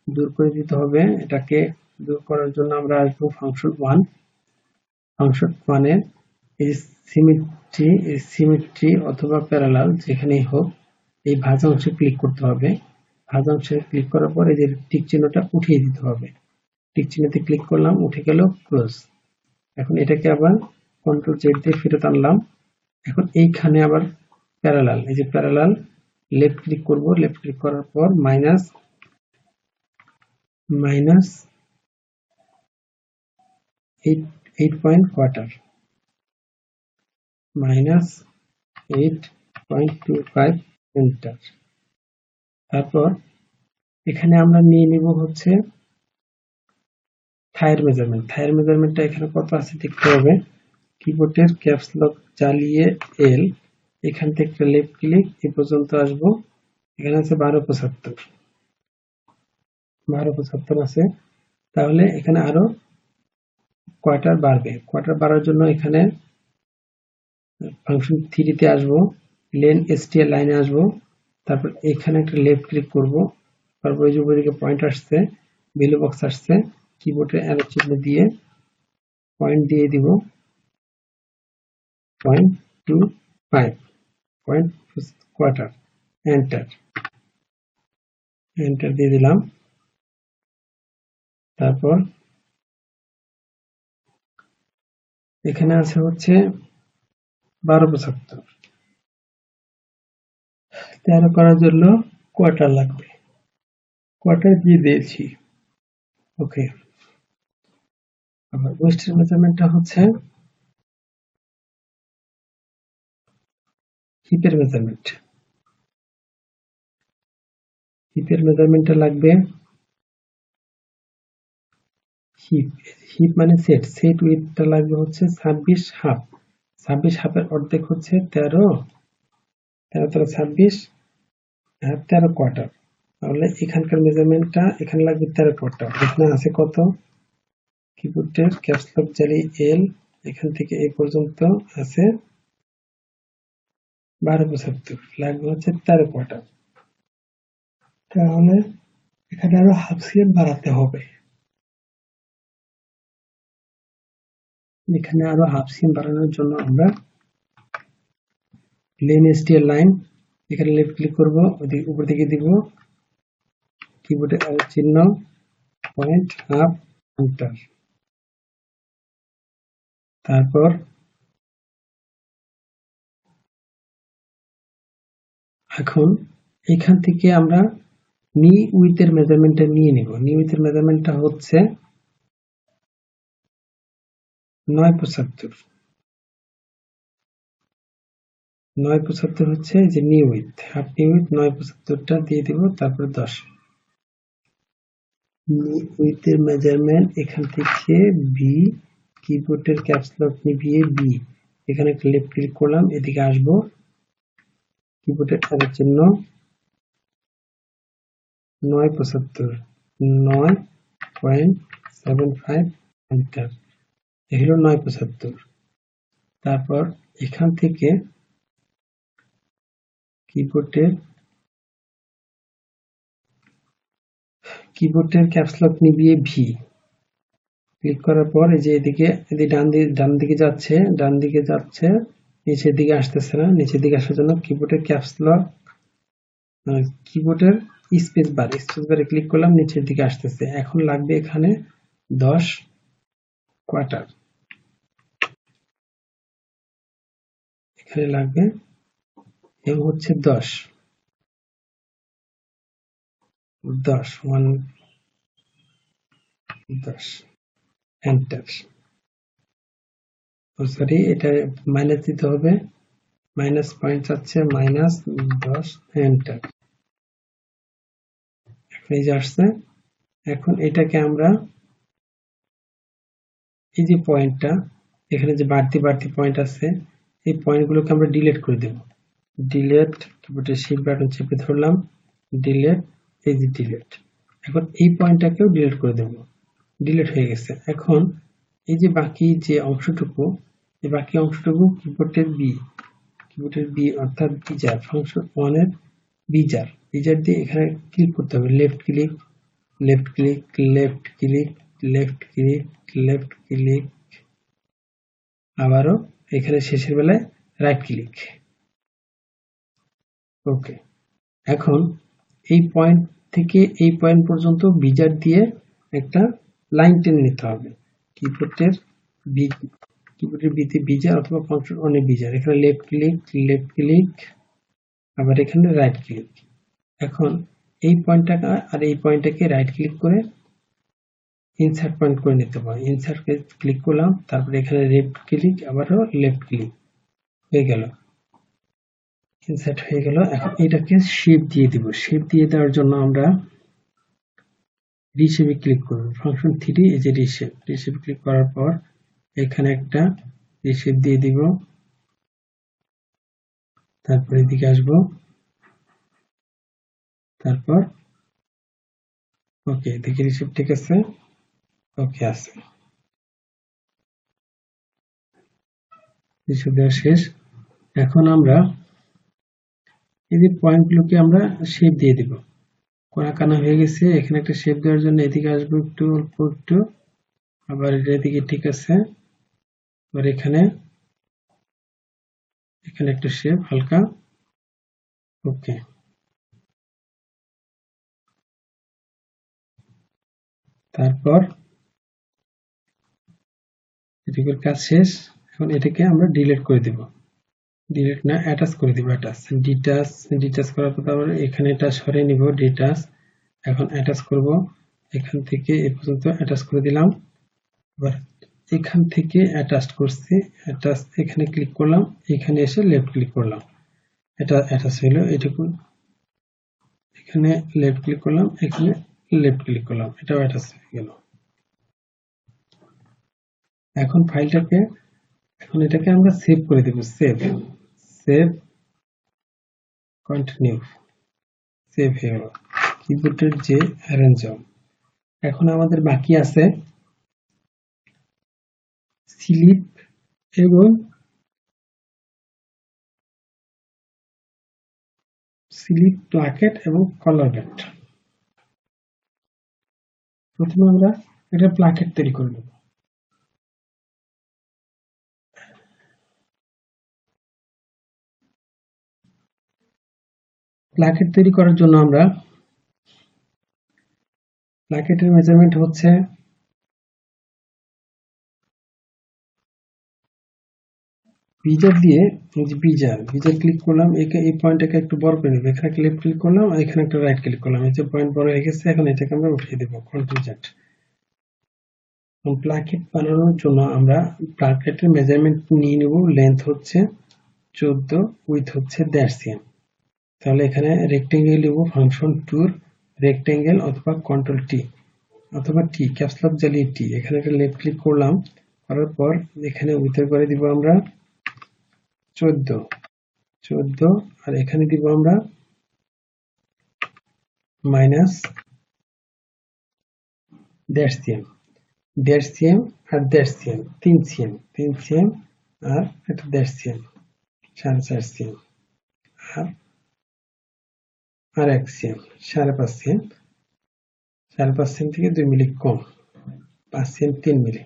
দূর করে দিতে হবে। এটাকে দূর করার জন্য আমরা আসবো ফাংশন 1। ফাংশন 1 এর এই সিমেট্রি অথবা প্যারালাল যেখানেই হোক, এই ভাঁজ অংশে ক্লিক করতে হবে। ভাঁজ অংশে ক্লিক করার পর এই যে টিক চিহ্নটা উঠিয়ে দিতে হবে। টিক চিহ্নতে ক্লিক করলাম, উঠে গেল, ক্লোজ। এখন এটাকে আবার কন্ট্রোল জেড দিয়ে ফেরত আনলাম। এখন এইখানে আবার প্যারালাল, এই যে প্যারালাল, লেফট ক্লিক করব। লেফট ক্লিক করার পর minus 8 point quarter, minus 8.25 metre. তারপর এখানে আমরা নিয়ে নিব হচ্ছে থাইয়ের মেজারমেন্ট। থাইয়ের মেজারমেন্টটা এখানে কত আছে দেখতে হবে। কিবোর্ডের ক্যাপস লক জ্বালিয়ে এল, এখান থেকে লেফট ক্লিক, এ পর্যন্ত আসবো। এখানে আছে 12.75, 12.75 আছে। তাহলে এখানে আরো কোয়ার্টার বাড়বে। কোয়ার্টার বাড়ার জন্য এখানে ফাংশন 3 তে আসবো, লেন এসটিএল লাইনে আসবো। তারপর এখানে একটা লেফট ক্লিক করব। তারপর এই যে উপরে পয়েন্ট আসছে, ভ্যালু বক্স আসছে, কিবোর্ডের অ্যারো চিহ্ন দিয়ে পয়েন্ট দিয়ে দিব 0.25, পয়েন্ট কোয়ার্টার, এন্টার, এন্টার দিয়ে দিলাম। তারপর এখানে আছে হচ্ছে 12.75, 13 করার জন্য কোয়ার্টার লাগবে, কোয়ার্টার দিয়ে দিয়েছি, ওকে। আবার ওয়েস্টের মেজারমেন্টটা হচ্ছে হিপের মেজারমেন্ট। হিপের মেজারমেন্টটা লাগবে হিপ মানে সেট উইথটা লাগবে হচ্ছে 26 হাফ। 26 হাফের অর্ধেক হচ্ছে 13, 26, 13 কোয়ার্টার। তাহলে এখানকার মেজারমেন্টটা এখানে লাগবে 13 কোয়ার্টার। এখানে আছে কত, কিবোর্ডের ক্যাপস লক জ্বালিয়ে এল, এখান থেকে এই পর্যন্ত আছে 12.75, লাগবে হচ্ছে 13 কোয়ার্টার। তাহলে এখানে আরো হাফ সিএম বাড়াতে হবে। এখানে আরো হাফ সিএম বাড়ানোর জন্য আমরা লেন এসটিএল লাইন, এখানে লেফট ক্লিক করব, উপর দিকে দিব, কিবোর্ডে অ্যারো চিহ্ন, পয়েন্ট হাফ, এন্টার। তারপর এখন এখান থেকে আমরা নি উইথের মেজারমেন্টটা নিয়ে নিব। নি উইথের মেজারমেন্টটা হচ্ছে 975। 975 হচ্ছে যে নি উইথ, হাফ নি উইথ 975টা দিয়ে দিব, তারপর 10। নি উইথের মেজারমেন্ট এখান থেকে বি, কিবোর্ডের ক্যাপস লক নিভিয়ে বি, এখানে একটা লেফট ক্লিক করলাম, এদিকে আসবো, কিবোর্ডের ট্যাবের জন্য 975, 9.75 এন্টার। এগুলো 975। তারপর এখান থেকে কিবোর্ডের ক্যাপস লক নিভিয়ে ভি ক্লিক করার পর এই যে এদিকে ডান দিকে যাচ্ছে, নিচের দিকে আসতেছে না। নিচের দিকে আসার জন্য কিবোর্ডের ক্যাপস লক, কিবোর্ডের স্পেস বারে ক্লিক করলাম, নিচের দিকে আসতেছে। এখন লাগবে এখানে 10 কোয়ার্টার, এখানে লাগবে এবং হচ্ছে 10 এন্টার। সরি, এটা মাইনাস দিতে হবে, মাইনাস পয়েন্ট চাচ্ছে, -10 এন্টার। এখন এই যে আসছে। এখন এটাকে আমরা এই যে পয়েন্টটা, এখানে যে বাড়তি পয়েন্ট আছে, এই পয়েন্টগুলোকে আমরা ডিলিট করে দেব। ডিলিট, কিবোর্ডের শিফট বাটন চেপে ধরলাম, ডিলিট, এই যে ডিলিট। এখন এই পয়েন্টটাকেও ডিলিট করে দেব, ডিলিট হয়ে গেছে। এখন এই যে বাকি যে অংশটুকু, এই বাকি অংশটুকু কিবোর্ডের বি অর্থাৎ বিজার, ফাংশন 1 এর বিজার দিয়ে এখানে ক্লিক করতে হবে। লেফট ক্লিক, আবারও এখানে শেষের বেলায় রাইট ক্লিক। ওকে, এখন এই পয়েন্ট থেকে এই পয়েন্ট পর্যন্ত বিজার দিয়ে একটা লাইন টেনে নিতে হবে। কিবোর্ডের বিতে বিজার অথবা ফাংশন 1 এ বিজার, এখানে লেফট ক্লিক, আবার এখানে রাইট ক্লিক। এখন এই পয়েন্টটাকে আর এই পয়েন্টটাকে রাইট ক্লিক করে ইনসার্ট পয়েন্ট করে নিতে হবে। ইনসার্ট ক্লিক করলাম, তারপরে এখানে লেফট ক্লিক, আবারও লেফট ক্লিক, হয়ে গেল, ইনসার্ট হয়ে গেল। এখন এটাকে শেপ দিয়ে দিব। শেপ দিয়ে দেওয়ার জন্য আমরা রিশেপে ক্লিক করব, ফাংশন 3, এই যে রিশেপ ক্লিক করার পর এখানে একটা রিশেপ দিয়ে দিব, তারপর এদিকে আসবো, তারপর ওকে, এদিকে রিশেপ ঠিক আছে, ওকে আছে, রিশেপ দেওয়া শেষ। এখন আমরা এই যে পয়েন্টগুলোকে আমরা শেপ দিয়ে দিব, কোনাকানা হয়ে গেছে। এখানে একটা শেপ দেওয়ার জন্য এদিকে আসবো একটু, অল্প একটু, আবার এদিকে ঠিক আছে। আবার এখানে একটা শেপ হালকা, ওকে। তারপর এদিকের কাজ শেষ। এখন এটাকে আমরা ডিলিট করে দিব, ডিলিট না অ্যাটাচ করে দিব, ডিটাচ করার পর আবার এখানে এটা সরিয়ে নিব, ডিটাচ। এখন অ্যাটাচ করব, এখান থেকে এ পর্যন্ত অ্যাটাচ করে দিলাম। এবার এখান থেকে অ্যাটাচ করছি, অ্যাটাচ এখানে ক্লিক করলাম, এখানে এসে লেফট ক্লিক করলাম, এটা অ্যাটাচ হইলো। এটুকু এখানে লেফট ক্লিক করলাম, এখানে লেফট ক্লিক করলাম, এটাও অ্যাটাচ হয়ে গেল। এখন ফাইলটাকে, এখন এটাকে আমরা সেভ করে দেব, সেভ কন্টিনিউ, সেভ হয়ে গেল। কিবোর্ডের যে অ্যারেঞ্জ। এখন আমাদের বাকি আছে স্লিপ এবং স্লিপ প্লাকেট এবং কলার ব্যাট। প্রথমে আমরা এটা প্লাকেট তৈরি করব। প্লাকেট তৈরি করার জন্য আমরা প্লাকেটের মেজারমেন্ট হচ্ছে বিজার দিয়ে এই যে বিজার ক্লিক করলাম, এই পয়েন্টটাকে একটু বড় করে নেব। এখানে লেফট ক্লিক করলাম আর এখানে একটা রাইট ক্লিক করলাম। এই যে পয়েন্ট বড় হয়ে গেছে, এখন এটাকে আমরা উঠিয়ে দেব কন্ট্রোল জেড। প্লাকেট বানানোর জন্য আমরা প্লাকেটের মেজারমেন্ট নিয়ে নেব। লেন্থ হচ্ছে 14, উইথ হচ্ছে 1.5 cm। তাহলে এখানে রেক্টেঙ্গেল নেব, ফাংশন টুর রেক্টেঙ্গেল অথবা কন্ট্রোল টি অথবা টি, ক্যাপস লক জ্বালিয়ে টি। এখানে একটা লেফট ক্লিক করলাম, করার পর এখানে উইথের করে দিব আমরা 14, আর এখানে দিব আমরা -1.5 cm, 1.5 cm আর 1.5 cm, 3 cm, 3 cm আর এটা 1.5 cm, 4.5 cm আর 1 cm, 5.5 cm, 5.5 cm থেকে 2 মিলি কম, 5 cm 3 মিলি।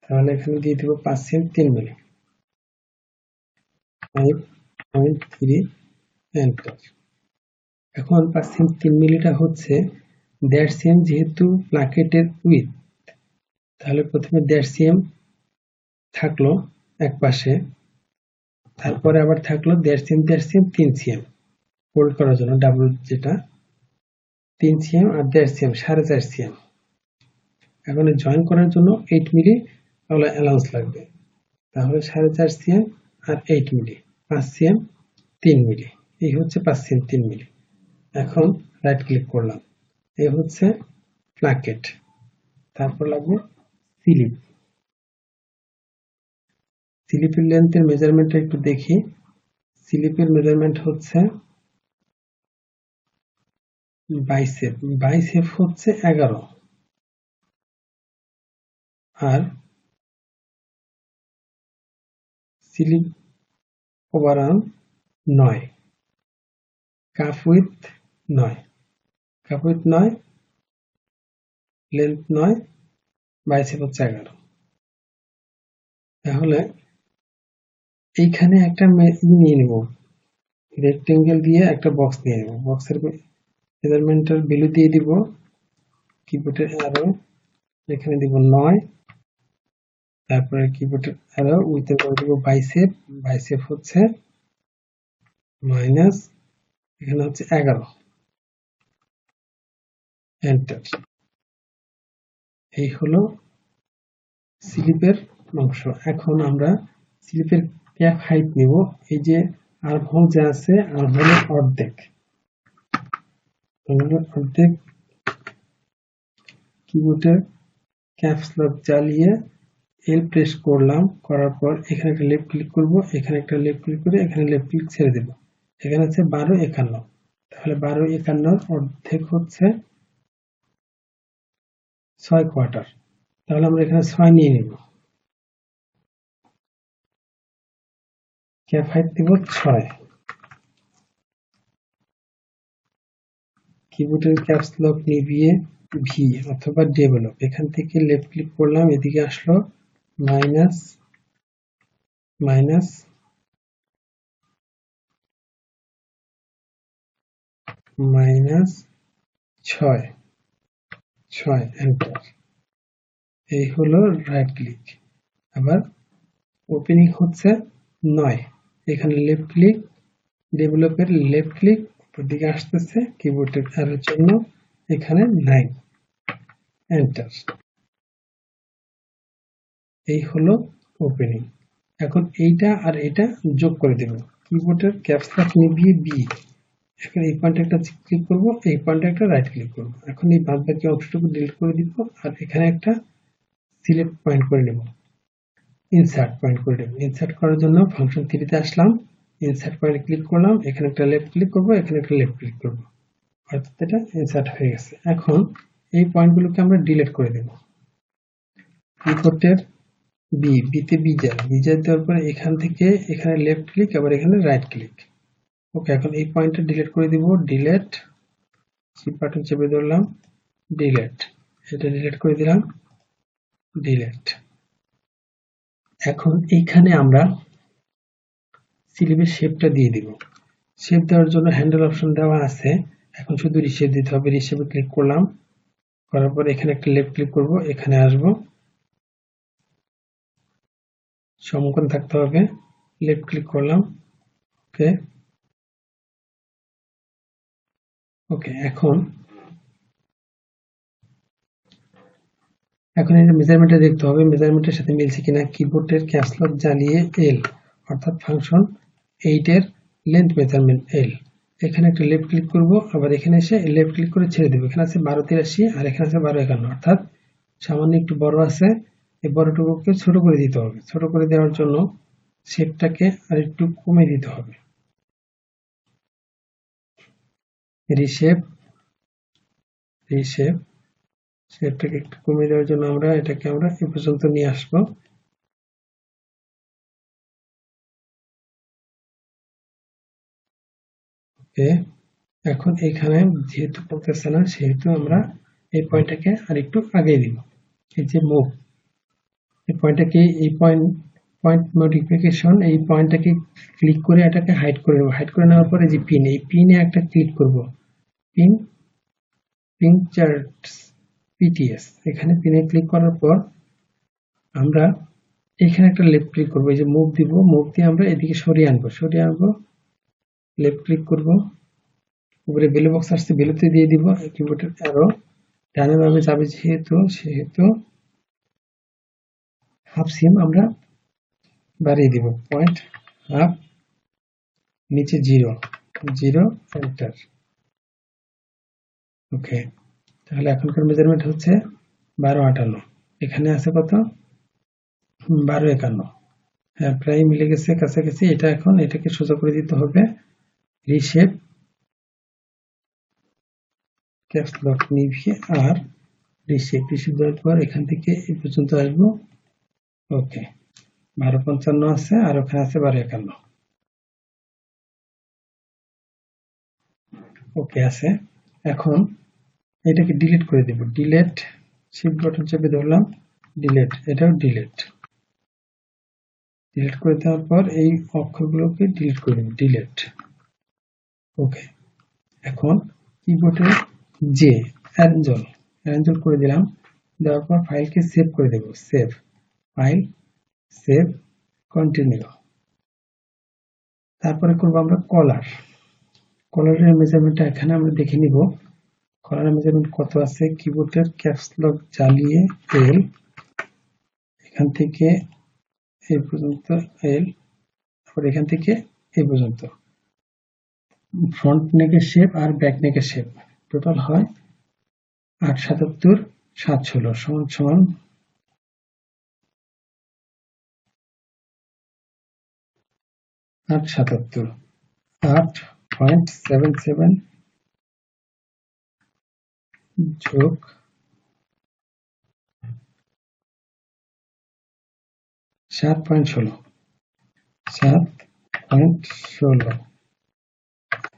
তাহলে এখানে দিয়ে দিব 5 cm 3 মিলি, 5.3 এন্টার। এখন 5 cm 3 মিলিটা হচ্ছে 1.5 cm, যেহেতু প্লাকেটের উইথ, তাহলে প্রথমে 1.5 cm থাকলো এক পাশে, তারপরে আবার থাকলো 1.5 cm 3 cm ফোল্ড করার জন্য, ডাবল যেটা 3 cm আর 1.5 cm 4.5 cm। এখন জয়েন করার জন্য 8 মিলি অ্যালাউন্স লাগবে, তাহলে 4.5 cm আর 8 মিলি, 5 cm 3 মিলি। এই হচ্ছে 5 cm 3 মিলি। এখন রাইট ক্লিক করলাম, এই হচ্ছে প্লাকেট। তারপর লাগবে স্লিপ। স্লিপের লেন্থের মেজারমেন্টটা একটু দেখি। স্লিপের মেজারমেন্ট হচ্ছে বাইসেপ হচ্ছে 11 আর sleeve overarm 9, calf width 9, length 9, bicep হচ্ছে 11। তাহলে এইখানে একটা নিয়ে নেব, রেক্টেঙ্গেল দিয়ে একটা বক্স নিয়ে নেব। বক্সের মেজারমেন্টের ভ্যালু দিয়ে দিব, কিবোর্ডের অ্যারো এখানে দিব 9, তারপরে কিবোর্ডের অ্যারো উইথে করে দিব বাইসেপ হচ্ছে মাইনাস, এখানে হচ্ছে 11, এন্টার। এই হলো স্লিপের অংশ। এখন আমরা স্লিপের ক্যাপ হাইট নিব। এই যে আর্ম হোল যা আছে, আর্ম হোলের অর্ধেক, কিবোর্ডের ক্যাপস লক জ্বালিয়ে এল প্রেস করলাম, করার পর এখানে একটা লেফট ক্লিক করব, এখানে একটা লেফট ক্লিক করে এখানে লেফট ক্লিক ছেড়ে দেব। এখানে হচ্ছে 1251, তাহলে 1251 অর্ধেক হচ্ছে 6 কোয়ার্টার। তাহলে আমরা এখানে 6 নিয়ে নিব, ক্যাপ হাইট দিব 6। কিবোর্ডের ক্যাপস লক নিভিয়ে ভি অথবা ডেভেলপ, এখান থেকে লেফট ক্লিক করলাম, এদিকে আসলো মাইনাস 6, এন্টার। এই হলো রাইট ক্লিক। আবার ওপেনিং হচ্ছে 9, এখানে লেফট ক্লিক, ডেভেলপের লেফট ক্লিক, উপর দিকে আসতেছে কিবোর্ডের অ্যারোর জন্য, এখানে 9, এন্টার। এই হলো ওপেনিং। এখন এইটা আর এটা যোগ করে দেব, কিবোর্ডের ক্যাপস লক নিভিয়ে বি, এখন এই পয়েন্টে একটা ক্লিক করব, এই পয়েন্টে একটা রাইট ক্লিক করব। এখন এই বাদ বাকি অংশটুকু ডিলিট করে দিব, আর এখানে একটা সিলেক্ট পয়েন্ট করে নেব, ইনসার্ট পয়েন্ট করে নেব। ইনসার্ট করার জন্য ফাংশন 3 তে আসলাম, ইনসার্ট পয়েন্টে ক্লিক করলাম, এখানে একটা লেফট ক্লিক করব, এখানে একটা লেফট ক্লিক করব, অর্থাৎ এটা ইনসার্ট হয়ে গেছে। এখন এই পয়েন্টগুলোকে আমরা ডিলিট করে দেব। কিবোর্ডের বিতে বিজার দেওয়ার পরে এখান থেকে এখানে লেফট ক্লিক, আবার এখানে রাইট ক্লিক। ওকে, এখন এই পয়েন্টটা ডিলিট করে দিব, ডিলিট, শিফট বাটন চেপে ধরলাম, ডিলিট, এটা ডিলিট করে দিলাম, ডিলিট। এখন এইখানে আমরা স্লিপের শেপটা দিয়ে দিব। শেপ দেওয়ার জন্য হ্যান্ডেল অপশন দেওয়া আছে, এখন শুধু রিশেপ দিতে হবে। রিশেপে ক্লিক করলাম, করার পর এখানে একটা লেফট ক্লিক করব, এখানে আসব, সমকোণ থাকতে হবে, লেফট ক্লিক করলাম। ওকে ওকে এখন এই যে মেজারমেন্টে দেখতে হবে মেজারমেন্টের সাথে মিলছে কিনা। কিবোর্ডের ক্যাপস লক জ্বালিয়ে এল অর্থাৎ ফাংশন 8 এর লেন্থ মেজারমেন্ট এল। এখানে একটা লেফট ক্লিক করব, আবার এখানে এসে লেফট ক্লিক করে ছেড়ে দেবো। এখানে আছে 1283 আর এখানে আছে 1251, অর্থাৎ সামান্য একটু বড় আছে। এই বড়টুকুকে ছোট করে দিতে হবে। ছোট করে দেওয়ার জন্য শেপটাকে আর একটু কমে দিতে হবে। রিশেপ শেপটাকে একটু কমে দেওয়ার জন্য এটাকে আমরা এ পর্যন্ত নিয়ে আসবো। ওকে এখন এখানে যেহেতু পড়তেছে না সেহেতু আমরা এই পয়েন্টটাকে আর একটু আগে দিব। এই যে মুভ, এই পয়েন্টটাকে পয়েন্ট মডিফিকেশন, এই পয়েন্টটাকে ক্লিক করে এটাকে হাইড করে নেব। হাইড করে নেওয়ার পরে যে পিন, এই পিনে একটা ক্লিক করব। পিন চার্টস পিটিএস, এখানে পিনে ক্লিক করার পর আমরা এখানে একটা লেফট ক্লিক করব। এই যে মুভ দিব, মুভ দিয়ে আমরা এদিকে সরিয়ে আনবো। লেফট ক্লিক করব, উপরে ভ্যালু বক্স আসছে, ভ্যালুতে দিয়ে দিব। কিবোর্ডের অ্যারো ডানে বামে যাবে সেহেতু হাফ সিম আমরা বাড়িয়ে দিব। পয়েন্ট হাফ, নিচে 0 এন্টার। ওকে তাহলে এখনকার মেজারমেন্ট হচ্ছে 1258। এখানে আছে কত? 1251। হ্যাঁ প্রায় মিলে গেছে কাছাকাছি। এটাকে সোজা করে দিতে হবে। রিশেপ ক্যাপস লক নিভিয়ে আর রিশেপ দেওয়ার পর এখান থেকে এই পর্যন্ত আসবো। ওকে 1255 আছে আর ওখানে আছে 1251। ওকে আছে। এখন এটাকে ডিলিট করে দেব। ডিলিট, শিফট বাটন চেপে ধরলাম, ডিলিট, এটাও ডিলিট করে দেওয়ার পর এই অক্ষরগুলোকে ডিলিট করে দেব, ডিলিট। ওকে এখন কিবোর্ডে যে অ্যারেঞ্জল করে দিলাম। দেওয়ার পর ফাইলকে সেভ করে দেব। Save continue. তারপরে করব আমরা কলারের মেজারমেন্টটা এখানে আমরা দেখে নিব। কলারের মেজারমেন্ট কত আছে। কিবোর্ডের ক্যাপস লক জ্বালিয়ে এল, এখান থেকে এই পর্যন্ত এল, তারপর এখান থেকে এই পর্যন্ত। ফ্রন্ট নেকের শেপ আর ব্যাক নেকের শেপ টোটাল হয় 877 716 সমান 877 8.77 যোগ 7.16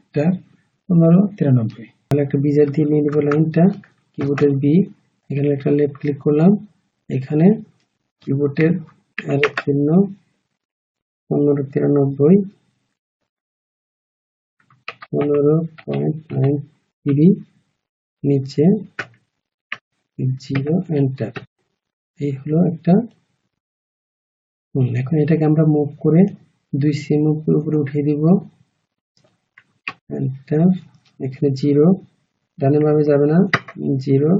এটা 1593। তাহলে একটা বিজার দিয়ে নিয়ে নেব লাইনটা। কিবোর্ডের বি, এখানে একটা লেফট ক্লিক করলাম। এখানে কিবোর্ডের অ্যারো চিহ্ন 1593 15.93 নিচে 0 এন্টার। এই হলো একটা। এখন এটাকে আমরা মুভ করে 2 সিএম উপরে উঠিয়ে দিব। এন্টার। এখানে 0, ডানে বামে যাবে না, 0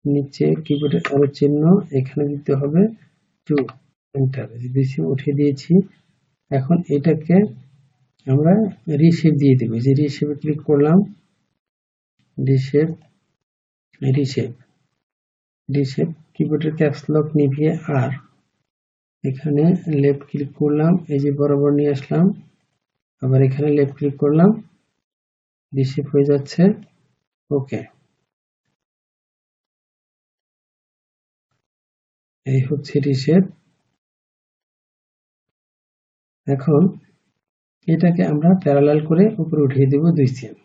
নিচে কিবোর্ডের অ্যারো চিহ্ন, এখানে দিতে হবে 2 এন্টার। 2 সিএম উঠিয়ে দিয়েছি। এখন এটাকে আমরা রিশেপ দিয়ে দেব। যে রিশেপে ক্লিক করলাম, রিশেপ কিবোর্ডের ক্যাপস লক নিভিয়ে আর এখানে লেফট ক্লিক করলাম, এই যে বরাবর নিয়ে আসলাম, আবার এখানে লেফট ক্লিক করলাম, রিশেপ হয়ে যাচ্ছে। ওকে এই হচ্ছে রিশেপ। এখন এটাকে আমরা প্যারালাল করে উপরে উঠিয়ে দেব 2 সিএম।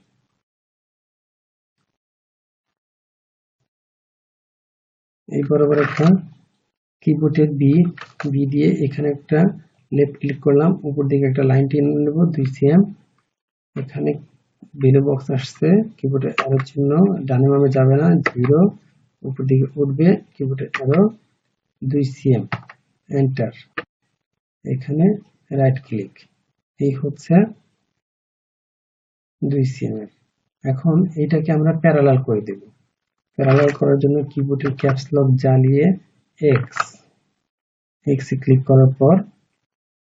এই বরাবর একটা কিবোর্ডের বি দিয়ে এখানে একটা লেফট ক্লিক করলাম, উপর দিকে একটা লাইন টেনে নেব 2 সিএম। এখানে ভ্যালু বক্স আসছে, কিবোর্ডের অ্যারো চিহ্ন, ডানে বামে যাবে না, 0 উপর দিকে উঠবে, কিবোর্ডের অ্যারো 2 সিএম এন্টার। এখানে রাইট ক্লিক, এই হচ্ছে 2 cm এর। এখন এটাকে আমরা প্যারালাল করে দেব। প্যারালাল করার জন্য কিবোর্ডের ক্যাপস লক জ্বালিয়ে এক্স এ ক্লিক করার পর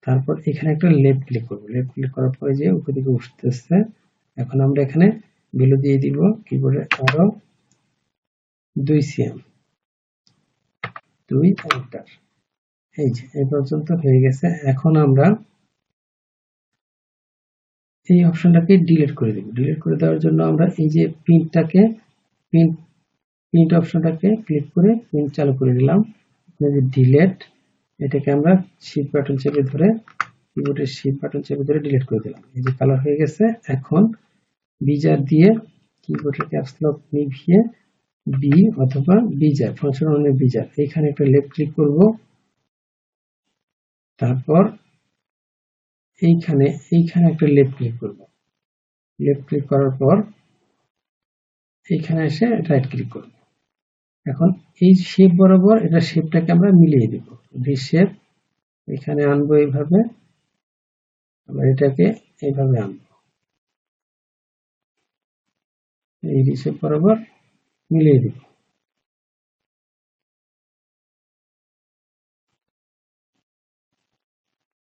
তারপর এখানে একটা লেফট ক্লিক করব। লেফট ক্লিক করার পরে যে উপর দিকে উঠতেছে, এখন আমরা এখানে ভ্যালু দিয়ে দিব কিবোর্ডে আরো 2 cm, 2 এন্টার। এই যে এই পর্যন্ত হয়ে গেছে। এখন আমরা এই অপশনটাকে ডিলিট করে দেব। ডিলিট করে দেওয়ার জন্য আমরা এই যে প্রিন্টটাকে প্রিন্ট অপশনটাকে ক্লিক করে প্রিন্ট চালু করে দিলাম। ডিলিট, এটাকে আমরা শিফট বাটন চেপে ধরে কিবোর্ডের শিফট বাটন চেপে ধরে ডিলিট করে দিলাম। এই যে কালার হয়ে গেছে। এখন বিজার দিয়ে কিবোর্ডের ক্যাপস লক নিভিয়ে বি অথবা বিজার ফাংশন অনের বিজার এখানে একটা লেফট ক্লিক করব। তারপর এইখানে একটা লেফট ক্লিক করব। লেফট ক্লিক করার পর এইখানে এসে রাইট ক্লিক করব। এখন এই শেপ বরাবর এটা শেপটাকে আমরা মিলিয়ে দেব। ভি শেপ এখানে আনবো এইভাবে, আমরা এটাকে এইভাবে আনবো, এই ভি শেপ বরাবর মিলিয়ে দেব।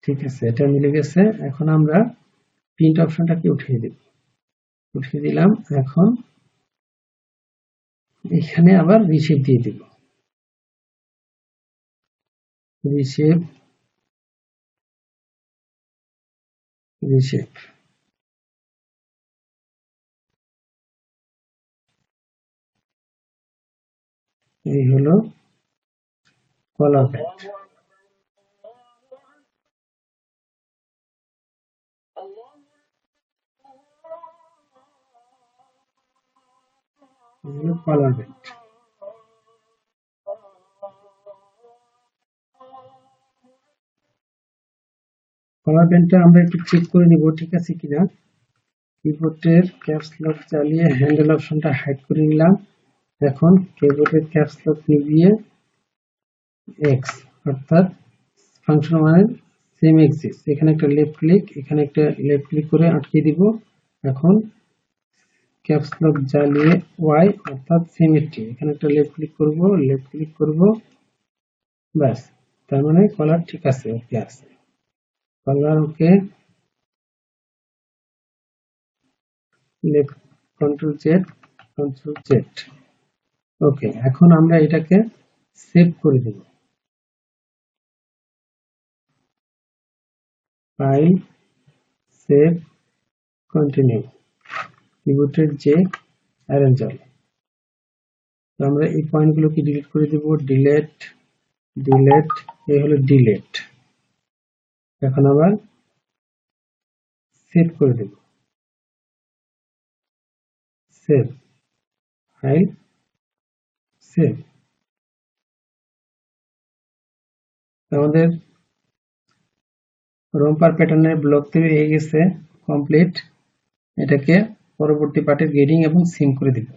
ঠিক আছে, এটা মিলে গেছে। এখন আমরা প্রিন্ট অপশনটাকে উঠিয়ে দেব। উঠিয়ে দিলাম। এখন এখানে আবার রিশেপ দিয়ে দেব। রিশেপ রিশেপ এই হলো কলার প্যান্ট। কলার প্যান্ট। কলার প্যান্টটা আমরা একটু চেক করে নিব ঠিক আছে কিনা। কিবোর্ডের ক্যাপস লক চালিয়ে হ্যান্ডেল অপশনটা হাইড করে নিলাম। এখন কিবোর্ডের ক্যাপস লক নিভিয়ে এক্স অর্থাৎ ফাংশন মানে সেম এক্সিস, এখানে একটা লেফট ক্লিক, এখানে একটা লেফট ক্লিক করে আটকে দিব। এখন ক্যাপস লক জ্বালিয়ে ওয়াই অর্থাৎ সিমেট্রি, এখানে একটা লেফট ক্লিক করব, লেফট ক্লিক করব, ব্যাস। তার মানে কলার ঠিক আছে, ওকে আছে collar, okay. Left control Z, control Z, okay. এখন আমরা এটাকে সেভ করে দেব। ফাইল, সেভ, কন্টিনিউ, কিবোর্ডের যে অ্যারেঞ্জার। তো আমরা এই পয়েন্টগুলোকে ডিলিট করে দেব। ডিলেট ডিলেট, এই হলো ডিলেট। এখন আবার সেভ করে দেব। Save, file, save. আমাদের রোম্পার প্যাটার্নের ব্লক তৈরি হয়ে গেছে, কমপ্লিট। এটাকে পরবর্তী পার্টে গ্রেডিং এবং সিম করে দিব।